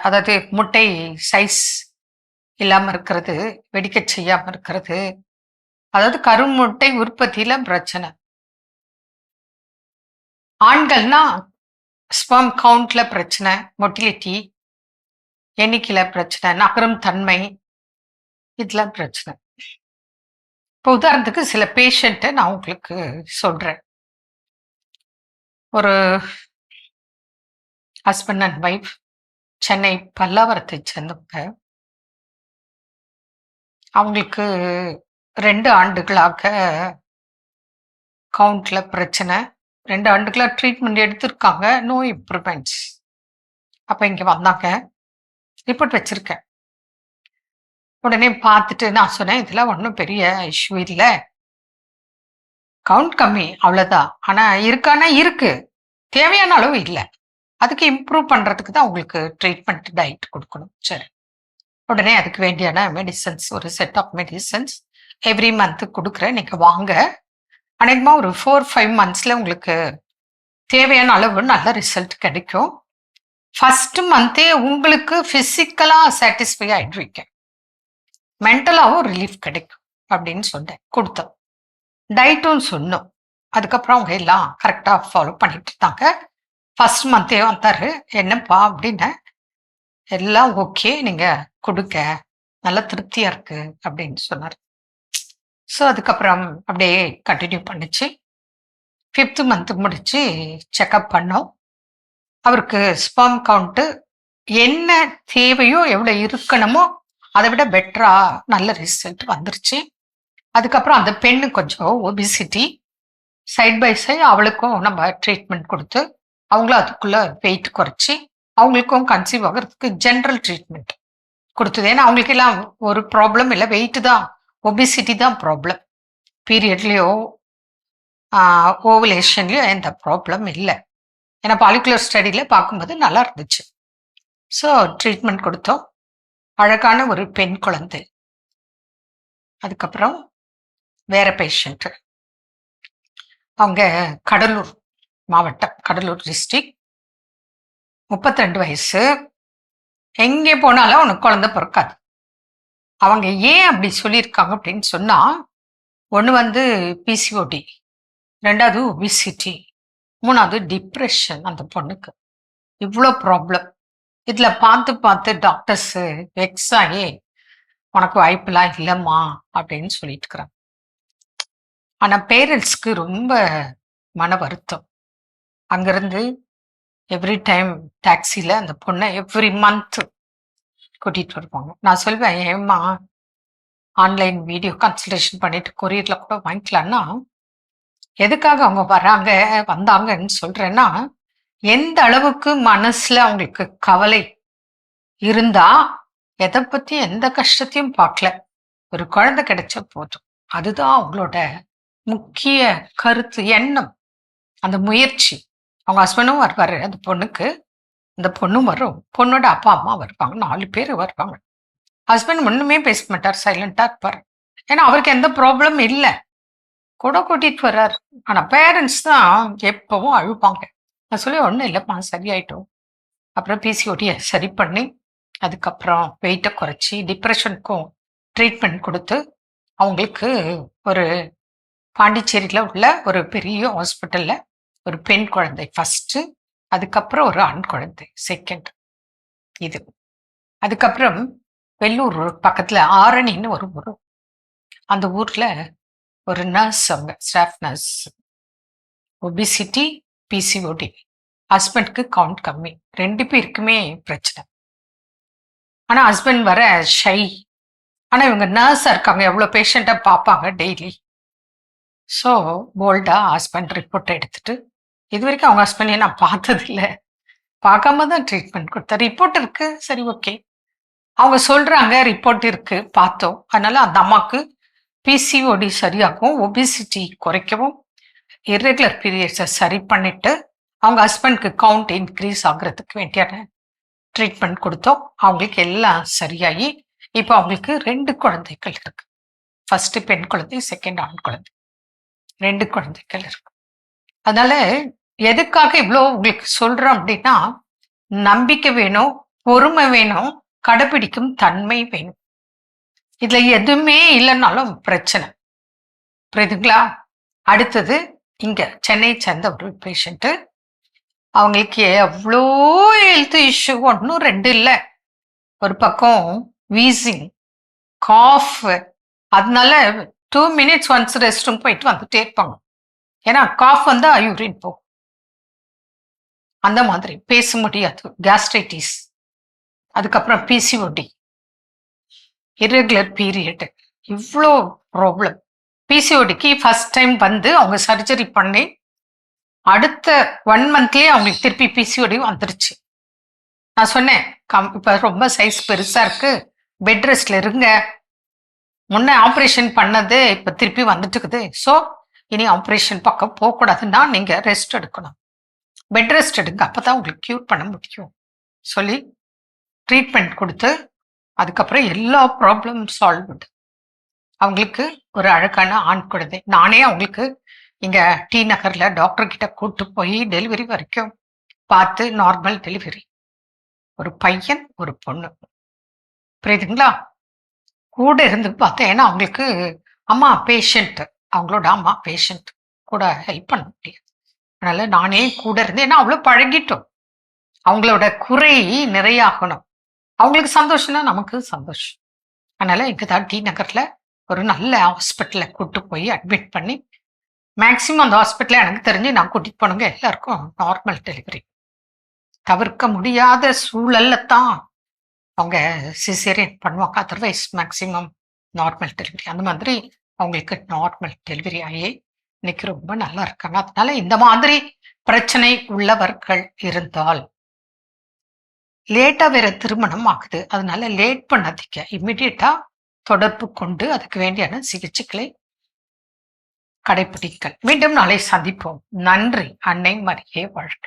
அதாவது முட்டை சைஸ் இல்லாம இருக்கிறது, வெடிக்க செய்யாம இருக்கிறது, அதாவது கருமுட்டை உற்பத்தியில பிரச்சனை. ஆண்கள்னா ஸ்பெர்ம் கவுண்ட்ல பிரச்சனை, மொட்டிலிட்டி எண்ணிக்கையில பிரச்சனை, நகரும் தன்மை, இதுல பிரச்சனை. இப்போ உதாரணத்துக்கு சில பேஷண்ட்டை நான் உங்களுக்கு சொல்றேன். ஒரு ஹஸ்பண்ட் அண்ட் ஒய்ஃப், சென்னை பல்லாவரத்தை சேர்ந்தவங்க. அவங்களுக்கு 2 ஆண்டுகளாக கவுண்ட்ல பிரச்சனை. 2 ஆண்டுகளா ட்ரீட்மெண்ட் எடுத்திருக்காங்க, நோ இம்ப்ரூவ்மெண்ட்ஸ். அப்போ இங்கே வந்தாங்க, ரிப்போர்ட் வச்சிருக்கேன். உடனே பார்த்துட்டு நான் சொன்னேன், இதெல்லாம் ஒன்றும் பெரிய இஷ்யூ இல்லை, கவுண்ட் கம்மி அவ்வளோதான். ஆனால் இருக்கானா இருக்கு, தேவையான அளவு இல்லை. அதுக்கு இம்ப்ரூவ் பண்ணுறதுக்கு தான் உங்களுக்கு ட்ரீட்மெண்ட் டயட் கொடுக்கணும். சரி, உடனே அதுக்கு வேண்டியான மெடிசன்ஸ், ஒரு set of medicines every month கொடுக்குறேன், நீங்கள் வாங்க. அநேகமாக ஒரு 4-5 மந்த்ஸில் உங்களுக்கு தேவையான அளவு நல்ல ரிசல்ட் கிடைக்கும். ஃபர்ஸ்ட் மந்த்தே உங்களுக்கு ஃபிசிக்கலாக சாட்டிஸ்ஃபை ஆகிடுவீங்க, மென்டலாகவும் ரிலீஃப் கிடைக்கும் அப்படின்னு சொன்னேன். கொடுத்தோம், டயட்டும் சொன்னோம். அதுக்கப்புறம் அவங்க எல்லாம் கரெக்டாக ஃபாலோ பண்ணிட்டு இருந்தாங்க. ஃபர்ஸ்ட் மந்த்தே வந்தார், என்னப்பா அப்படின்னு, எல்லாம் ஓகே, நீங்கள் கொடுங்க, நல்ல திருப்தியாக இருக்கு அப்படின்னு சொன்னார். ஸோ அதுக்கப்புறம் அப்படியே கண்டினியூ பண்ணிச்சு. 5th மந்த்து முடிச்சு செக்அப் பண்ணோம். அவருக்கு ஸ்பெர்ம் கவுண்ட்டு என்ன தேவையோ, எவ்வளோ இருக்கணுமோ அதை விட பெட்டராக நல்ல ரிசல்ட் வந்துருச்சு. அதுக்கப்புறம் அந்த பெண்ணு கொஞ்சம் ஒபிசிட்டி, சைட் பை சைட் அவளுக்கும் நம்ம ட்ரீட்மெண்ட் கொடுத்து அவங்களும் அதுக்குள்ளே வெயிட் குறைச்சி அவங்களுக்கும் கன்சீவ் ஆகிறதுக்கு ஜென்ரல் ட்ரீட்மெண்ட் கொடுத்தது. ஏன்னா அவங்களுக்கு எல்லாம் ஒரு ப்ராப்ளம் இல்லை, வெயிட்டு தான், ஒபிசிட்டி தான் ப்ராப்ளம். பீரியட்லேயோ ஓவலேஷன்லேயோ எந்த ப்ராப்ளம் இல்லை. ஏன்னா பாலிகுலர் ஸ்டடியில் பார்க்கும்போது நல்லா இருந்துச்சு. ஸோ ட்ரீட்மெண்ட் கொடுத்தோம். அழகான ஒரு பெண் குழந்தை. அதுக்கப்புறம் வேற பேஷண்ட்டு, அவங்க கடலூர் மாவட்டம், கடலூர் டிஸ்ட்ரிக்ட், 32 வயசு. எங்கே போனாலும் அவனுக்கு குழந்தை பிறக்காது. அவங்க ஏன் அப்படி சொல்லியிருக்காங்க அப்படின்னு சொன்னா, ஒன்று வந்து பிசிஓடி, 2வது ஒபிசிட்டி, 3வது டிப்ரெஷன். அந்த பொண்ணுக்கு இவ்வளோ ப்ராப்ளம். இதில் பார்த்து பார்த்து டாக்டர்ஸு வெக்ஸ் ஆகி உனக்கு வாய்ப்பெல்லாம் இல்லைம்மா அப்படின்னு சொல்லிட்டு இருக்கிறாங்க. ஆனால் பேரண்ட்ஸ்க்கு ரொம்ப மன வருத்தம். அங்கேருந்து எவ்ரி டைம் டாக்ஸியில் அந்த பொண்ணை எவ்ரி மந்த்து கூட்டிகிட்டு வருவாங்க. நான் சொல்வேன், ஏம்மா ஆன்லைன் வீடியோ கன்சல்டேஷன் பண்ணிட்டு கொரியரில் கூட வாங்கிக்கலான்னா, எதுக்காக அவங்க வந்தாங்கன்னு சொல்கிறேன்னா, எந்த அளவுக்கு மனசில் அவங்களுக்கு கவலை இருந்தா எதை பற்றி எந்த கஷ்டத்தையும் பார்க்கல, ஒரு குழந்தை கிடைச்ச போதும், அதுதான் அவங்களோட முக்கிய கருத்து, எண்ணம், அந்த முயற்சி. அவங்க ஹஸ்பண்டும் வருவார் அந்த பொண்ணுக்கு, அந்த பொண்ணும் வரும், பொண்ணோட அப்பா அம்மா வருவாங்க, 4 பேர் வருவாங்க. ஹஸ்பண்ட் ஒன்றுமே பேச மாட்டார், சைலண்டாக இருப்பார். ஏன்னா அவருக்கு எந்த ப்ராப்ளம் இல்லை, கூட கூட்டிகிட்டு வர்றார். ஆனால் பேரண்ட்ஸ் தான் எப்பவும் அழுப்பாங்க. நான் சொல்லி ஒன்றும் இல்லைப்பா, சரியாயிட்டோம். அப்புறம் பிசிஓடியை சரி பண்ணி அதுக்கப்புறம் வெயிட்டை குறைச்சி டிப்ரெஷனுக்கும் ட்ரீட்மெண்ட் கொடுத்து அவங்களுக்கு ஒரு பாண்டிச்சேரியில் உள்ள ஒரு பெரிய ஹாஸ்பிட்டலில் ஒரு பெண் குழந்தை ஃபஸ்ட்டு, அதுக்கப்புறம் ஒரு ஆண் குழந்தை செகண்ட். இது அதுக்கப்புறம் வெள்ளூர் பக்கத்தில் ஆரணின்னு ஒரு ஊர், அந்த ஊரில் ஒரு நர்ஸ், அவங்க ஸ்டாஃப் நர்ஸ், ஒபிசிட்டி, பிசிஓடி, ஹஸ்பண்ட்க்கு கவுண்ட் கம்மி, 2 பேருக்குமே பிரச்சனை. ஆனால் ஹஸ்பண்ட் வர ஷை. ஆனால் இவங்க நர்ஸாக இருக்காங்க, எவ்வளோ பேஷண்ட்டாக பார்ப்பாங்க டெய்லி. ஸோ போல்டா ஹஸ்பண்ட் ரிப்போர்ட் எடுத்துட்டு, இது வரைக்கும் அவங்க ஹஸ்பண்டையும் நான் பார்த்ததில்ல. பார்க்காம தான் ட்ரீட்மெண்ட் கொடுத்தேன். ரிப்போர்ட் இருக்கு, சரி ஓகே. அவங்க சொல்றாங்க ரிப்போர்ட் இருக்கு, பார்த்தோம். அதனால அந்த அம்மாக்கு பிசிஓடி சரியாகவும், ஒபிசிட்டி குறைக்கவும், இர்ரெகுலர் பீரியட்ஸை சரி பண்ணிட்டு, அவங்க ஹஸ்பண்ட்க்கு கவுண்ட் இன்க்ரீஸ் ஆகுறதுக்கு வேண்டியான ட்ரீட்மெண்ட் கொடுத்தோம். அவங்களுக்கு எல்லாம் சரியாகி இப்போ அவங்களுக்கு 2 குழந்தைகள் இருக்கு. ஃபர்ஸ்ட் பெண் குழந்தை, செகண்ட் ஆண் குழந்தை, 2 குழந்தைகள் இருக்கு. அதனால எதுக்காக இவ்வளோ உங்களுக்கு சொல்றோம் அப்படின்னா, நம்பிக்கை வேணும், பொறுமை வேணும், கடைபிடிக்கும் தன்மை வேணும். இதுல எதுவுமே இல்லைன்னாலும் பிரச்சனை. புரியுதுங்களா? அடுத்தது இங்க சென்னை சேர்ந்த ஒரு பேஷண்ட்டு, அவங்களுக்கு எவ்வளோ ஹெல்த் இஷ்யூ, 1 2 இல்லை. ஒரு பக்கம் வீசிங், காஃப், அதனால 2 minutes ஒன்ஸ் ரெஸ்ட் ரூம் போயிட்டு வந்துட்டே இருப்பாங்க. ஏன்னா காஃப் வந்தா யூரின் போகும். அந்த மாதிரி பேச முடியாது, கேஸ்ட்ரைட்டிஸ், அதுக்கப்புறம் பிசிஓடி, இர்ரெகுலர் பீரியட், இவ்வளோ ப்ராப்ளம். பிசிஓடிக்கு ஃபர்ஸ்ட் டைம் வந்து அவங்க சர்ஜரி பண்ணி அடுத்த 1 monthலேயே அவங்களுக்கு திருப்பி பிசிஓடி வந்துருச்சு. நான் சொன்னேன், இப்போ ரொம்ப சைஸ் பெருசா இருக்கு, பெட் ரெஸ்ட்ல இருங்க. முன்ன ஆப்ரேஷன் பண்ணது இப்போ திருப்பி வந்துட்டு இருக்குது. ஸோ இனி ஆப்ரேஷன் பக்கம் போகக்கூடாதுன்னா நீங்க ரெஸ்ட் எடுக்கணும், பெட் ரெஸ்ட் எடுங்க, அப்பதான் உங்களுக்கு க்யூர் பண்ண முடியும் சொல்லி ட்ரீட்மெண்ட் கொடுத்து, அதுக்கப்புறம் எல்லா ப்ராப்ளம் சால்வ்டு. அவங்களுக்கு ஒரு அழகான ஆண் குழந்தை. நானே அவங்களுக்கு இங்க டி நகர்ல டாக்டர் கிட்ட கூட்டு போய் டெலிவரி வரைக்கும் பார்த்து, நார்மல் டெலிவரி, ஒரு பையன் ஒரு பொண்ணு. புரியுதுங்களா? கூட இருந்து பார்த்தேன். ஏன்னா அவங்களுக்கு அம்மா பேஷண்ட், அவங்களோட அம்மா பேஷண்ட், கூட ஹெல்ப் பண்ண முடியாது. அதனால நானே கூட இருந்து, ஏன்னா அவ்வளோ பழகிட்டோம். அவங்களோட குறை நிறையாகணும், அவங்களுக்கு சந்தோஷம்னா நமக்கு சந்தோஷம். அதனால இங்கதான் டி நகர்ல ஒரு நல்ல ஹாஸ்பிட்டலை கூட்டு போய் அட்மிட் பண்ணி, மேக்சிமம் அந்த ஹாஸ்பிட்டல எனக்கு தெரிஞ்சு நான் கூட்டிட்டு போனவங்க எல்லாருக்கும் நார்மல் டெலிவரி. தவிர்க்க முடியாத சூழல்ல தான் அவங்க சிசேரியன் பண்ணுவாங்க, அதர்வைஸ் மேக்சிமம் நார்மல் டெலிவரி. அந்த மாதிரி அவங்களுக்கு நார்மல் டெலிவரி ஆகி இன்னைக்கு ரொம்ப நல்லா இருக்காங்க. அதனால இந்த மாதிரி பிரச்சனை உள்ளவர்கள் இருந்தால், லேட்டா வேற திருமணம் ஆகுது, அதனால லேட் பண்ணாதீங்க. இம்மிடியட்டா தொடர்பு கொண்டு அதுக்கு வேண்டியான சிகிச்சைகளை கடைபிடிங்கள். மீண்டும் நாளை சந்திப்போம். நன்றி. அன்னை மரியே வாழ்க.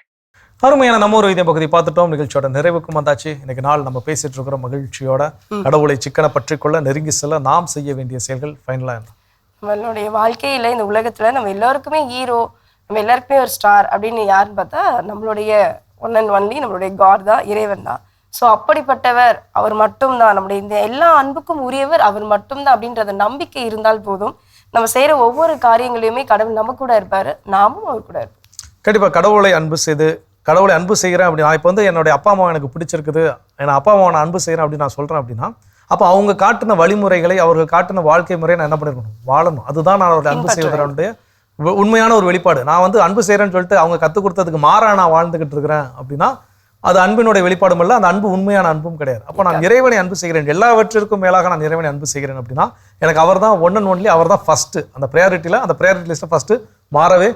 அருமையான நம்ம ஒரு இதே பகுதி பார்த்துட்டோம். நிகழ்ச்சியோட நிறைவுக்கும் வந்தாச்சு. இன்னைக்கு நாள் நம்ம பேசிட்டு இருக்கிற மகிழ்ச்சியோட கடவுளை சிக்கனை பற்றிக்கொள்ள, நெருங்கி செல்ல நாம் செய்ய வேண்டிய செயல்கள் ஃபைனலா என்ன? நம்மளுடைய வாழ்க்கையில, இந்த உலகத்துல நம்ம எல்லாருக்குமே ஹீரோ, நம்ம எல்லாருக்குமே ஒரு ஸ்டார் அப்படின்னு யாருன்னு பார்த்தா நம்மளுடைய ஒன் அண்ட் ஒன்லி நம்மளுடைய காட் தான், இறைவன் தான். ஸோ அப்படிப்பட்டவர் அவர் மட்டும்தான், நம்முடைய இந்த எல்லா அன்புக்கும் உரியவர் அவர் மட்டும்தான் அப்படின்ற நம்பிக்கை இருந்தால் போதும். நம்ம செய்யற ஒவ்வொரு காரியங்களையுமே கடவுள் நம்ம கூட இருப்பாரு, நாமும் அவர் கூட இருப்போம். கண்டிப்பா கடவுளை அன்பு செய்து, கடவுளை அன்பு செய்கிறேன் அப்படி நான் இப்போ வந்து என்னுடைய அப்பா அம்மா எனக்கு பிடிச்சிருக்குது, என் அப்பா அம்மாவை நான் அன்பு செய்கிறேன் அப்படின்னு நான் சொல்கிறேன் அப்படின்னா, அப்போ அவங்க காட்டின வழிமுறைகளை, அவர்கள் காட்டின வாழ்க்கை முறையை நான் என்ன பண்ணிருக்கணும்? வாழணும். அதுதான் நான் அவருடைய அன்பு செய்வதனுடைய உண்மையான ஒரு வெளிப்பாடு. நான் வந்து அன்பு செய்கிறேன்னு சொல்லிட்டு அவங்க கற்றுக் கொடுத்ததுக்கு மாறா நான் வாழ்ந்துகிட்டு இருக்கிறேன் அப்படின்னா அது அன்பினுடைய வெளிப்பாடும் இல்லை, அந்த அன்பு உண்மையான அன்பும் கிடையாது. அப்போ நான் இறைவனை அன்பு செய்கிறேன், எல்லாவற்றிற்கும் மேலாக நான் இறைவனை அன்பு செய்கிறேன் அப்படின்னா எனக்கு அவர் தான் ஒன் அண்ட் ஒன்லி, அவர் தான் ஃபர்ஸ்ட். அந்த ப்ரையாரிட்டியில், அந்த ப்ரையாரிட்டி லிஸ்ட்டில் ஃபர்ஸ்ட் மாறவே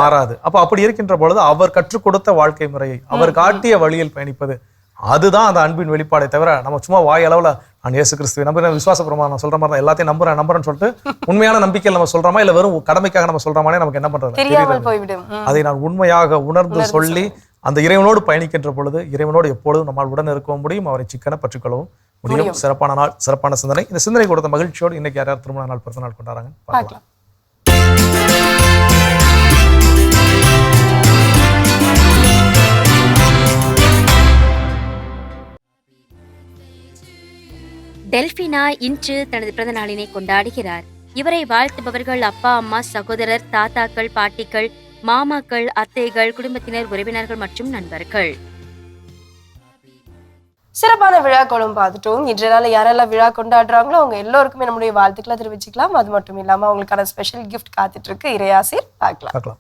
மாறாது. அப்போ அப்படி இருக்கின்ற பொழுது அவர் கற்றுக் கொடுத்த வாழ்க்கை முறையை, அவர் காட்டிய வழியில் பயணிப்பது, அதுதான் அந்த அன்பின் வெளிப்பாடை. தவிர நம்ம சும்மா வாய் அளவில் நான் இயேசு கிறிஸ்துவை நம்புறேன், விசுவாசப்படுறோமா, நான் சொல்ற மாதிரி தான் எல்லாத்தையும் நம்புறேன்னு சொல்லிட்டு உண்மையான நம்பிக்கையில் நம்ம சொல்றோமா இல்லை வெறும் கடமைக்காக நம்ம சொல்றோமானே நமக்கு என்ன பண்றது? அதை நான் உண்மையாக உணர்ந்து சொல்லி அந்த இறைவனோடு பயணிக்கின்ற பொழுது இறைவனோடு எப்பொழுதும் நம்மால் உடன் இருக்க முடியும், அவரை சிக்கனை பற்றிக்கொள்ளவும் முடியும். சிறப்பான நாள், சிறப்பான சிந்தனை. இந்த சிந்தனை கொடுத்த மகிழ்ச்சியோடு இன்னைக்கு யார் யார் திருமண நாள், பிறந்த நாள் கொண்டாடுறாங்க பார்க்கலாம். டெல்பினா இன்று தனது பிறந்த நாளினை கொண்டாடுகிறார். இவரை வாழ்த்துபவர்கள் அப்பா, அம்மா, சகோதரர், தாத்தாக்கள், பாட்டிகள், மாமாக்கள், அத்தைகள், குடும்பத்தினர், உறவினர்கள் மற்றும் நண்பர்கள். சிறப்பான விழாக்களும் பார்த்துட்டோம். இன்றைய நாள் யாரெல்லாம் விழா கொண்டாடுறாங்களோ அவங்க எல்லோருக்குமே நம்முடைய வாழ்த்துக்களை தெரிவிச்சுக்கலாம். அது மட்டும் இல்லாம அவங்களுக்கான ஸ்பெஷல் கிஃப்ட் காத்துட்டு இருக்கு. இறையாசிர் பார்க்கலாம்.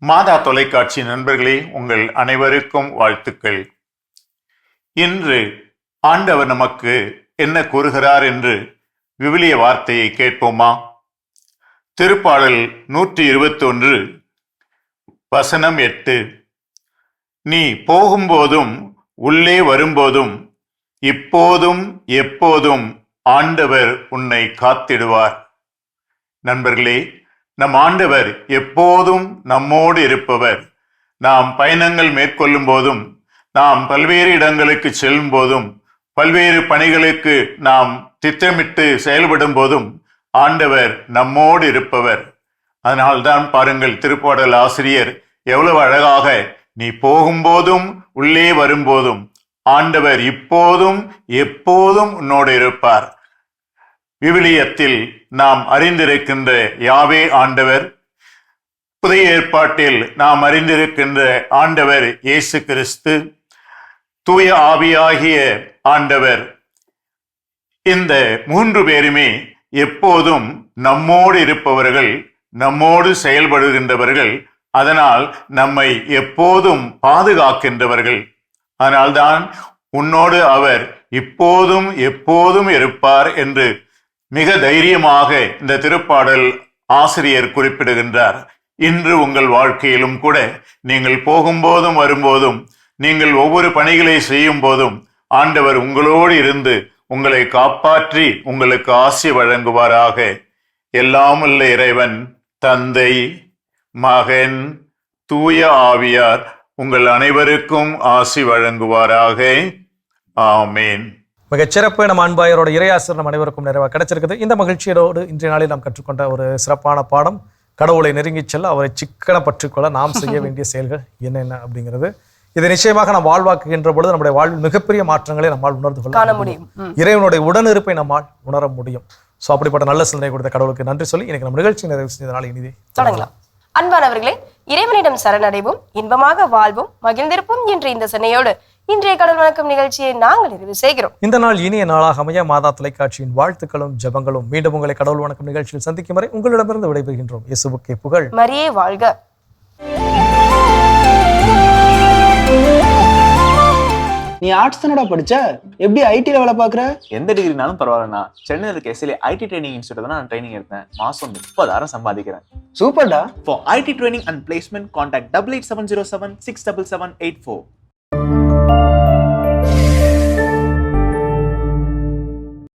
மாதா தொலைக்காட்சி நண்பர்களே, உங்கள் அனைவருக்கும் வாழ்த்துக்கள். இன்று ஆண்டவர் நமக்கு என்ன கூறுகிறார் என்று விவிலிய வார்த்தையை கேட்போமா? திருப்பாடல் 121 வசனம் 8. நீ போகும்போதும் உள்ளே வரும்போதும் இப்போதும் எப்போதும் ஆண்டவர் உன்னை காத்திடுவார். நண்பர்களே, நம் ஆண்டவர் எப்போதும் நம்மோடு இருப்பவர். நாம் பயணங்கள் மேற்கொள்ளும் போதும், நாம் பல்வேறு இடங்களுக்கு செல்லும் போதும், பல்வேறு பணிகளுக்கு நாம் திட்டமிட்டு செயல்படும் போதும் ஆண்டவர் நம்மோடு இருப்பவர். அதனால்தான் பாருங்கள், திருப்பாடல் ஆசிரியர் எவ்வளவு அழகாக, நீ போகும்போதும் உள்ளே வரும்போதும் ஆண்டவர் இப்போதும் எப்போதும் உன்னோடு இருப்பார். விவிலியத்தில் நாம் அறிந்திருக்கின்ற யாவே ஆண்டவர், புதிய ஏற்பாட்டில் நாம் அறிந்திருக்கின்ற ஆண்டவர் இயேசு கிறிஸ்து, தூய ஆவியாகிய ஆண்டவர், இந்த 3 பேருமே எப்போதும் நம்மோடு இருப்பவர்கள், நம்மோடு செயல்படுகின்றவர்கள். அதனால் நம்மை எப்போதும் பாதுகாக்கின்றவர்கள். அதனால்தான் உன்னோடு அவர் இப்போதும் எப்போதும் இருப்பார் என்று மிக தைரியமாக இந்த திருப்பாடல் ஆசிரியர் குறிப்பிடுகின்றார். இன்று உங்கள் வாழ்க்கையிலும் கூட நீங்கள் போகும்போதும் வரும்போதும், நீங்கள் ஒவ்வொரு பணிகளை செய்யும் போதும் ஆண்டவர் உங்களோடு இருந்து உங்களை காப்பாற்றி உங்களுக்கு ஆசி வழங்குவாராக. எல்லாம் உள்ள இறைவன், தந்தை, மகன், தூய ஆவியார் உங்கள் அனைவருக்கும் ஆசி வழங்குவாராக. ஆமேன். மிகச்சிறப்பு. நம்ம அன்பாயரோட இறையாசிரியர் நம் அனைவருக்கும் நிறைவாக கிடைச்சிருக்குது. இந்த மகிழ்ச்சியோடு இன்றைய நாளில் நாம் கற்றுக்கொண்ட ஒரு சிறப்பான பாடம், கடவுளை நெருங்கி செல்ல, அவரை சிக்கன பற்றிக்கொள்ள நாம் செய்ய வேண்டிய செயல்கள் என்னென்ன அப்படிங்கிறது. இதை நிச்சயமாக நாம் வாழ்வாக்குகின்ற பொழுது நம்முடைய வாழ்வில் மிகப்பெரிய மாற்றங்களை நம்மால் உணர்ந்து கொள்ள முடியும். இறைவனுடைய உடனிருப்பை நம்மால் உணர முடியும். ஸோ அப்படிப்பட்ட நல்ல சிந்தனை கொடுத்த கடவுளுக்கு நன்றி சொல்லி இன்னைக்கு நம்ம நிகழ்ச்சி நிறைவு செய்தனால இனிதே தொடங்கலாம். அன்பானவர்களே, இறைவனிடம் சரணடைவோம், இன்பமாக வாழ்வோம், மகிழ்ந்திருப்போம் என்ற இந்த சினையோடு இன்றைய கடவுள் வணக்கம் நிகழ்ச்சியை நாங்கள் நிறைவு செய்கிறோம். இந்த நாள் இனிய நாளாக அமைய மாதா தொலைக்காட்சியின் வாழ்த்துக்களும் ஜெபங்களும். மீண்டும் உங்களை கடவுள் வணக்கம் நிகழ்ச்சியில் சந்திக்கும் வரை உங்களிடமிருந்து விடைபெறுகின்றோம். இயேசுவுக்கே புகழ், மரியே வாழ்க. நீ ஆர்ட்ஸ் தானடா படிச்ச, எப்படி ஐடில வேலை பாக்குற? எந்த டிகிரினாலும் பரவாயில்லண்ணா. சென்னையில் இருக்க எஸ்எல்ஏ ஐடி ட்ரைனிங் இன்ஸ்டியூட் தான் நான் ட்ரைனிங் எடுத்தேன். மாசம் 30,000 சம்பாதிக்கிறேன். சூப்பர்டா. For IT training and placement, contact 8870767784.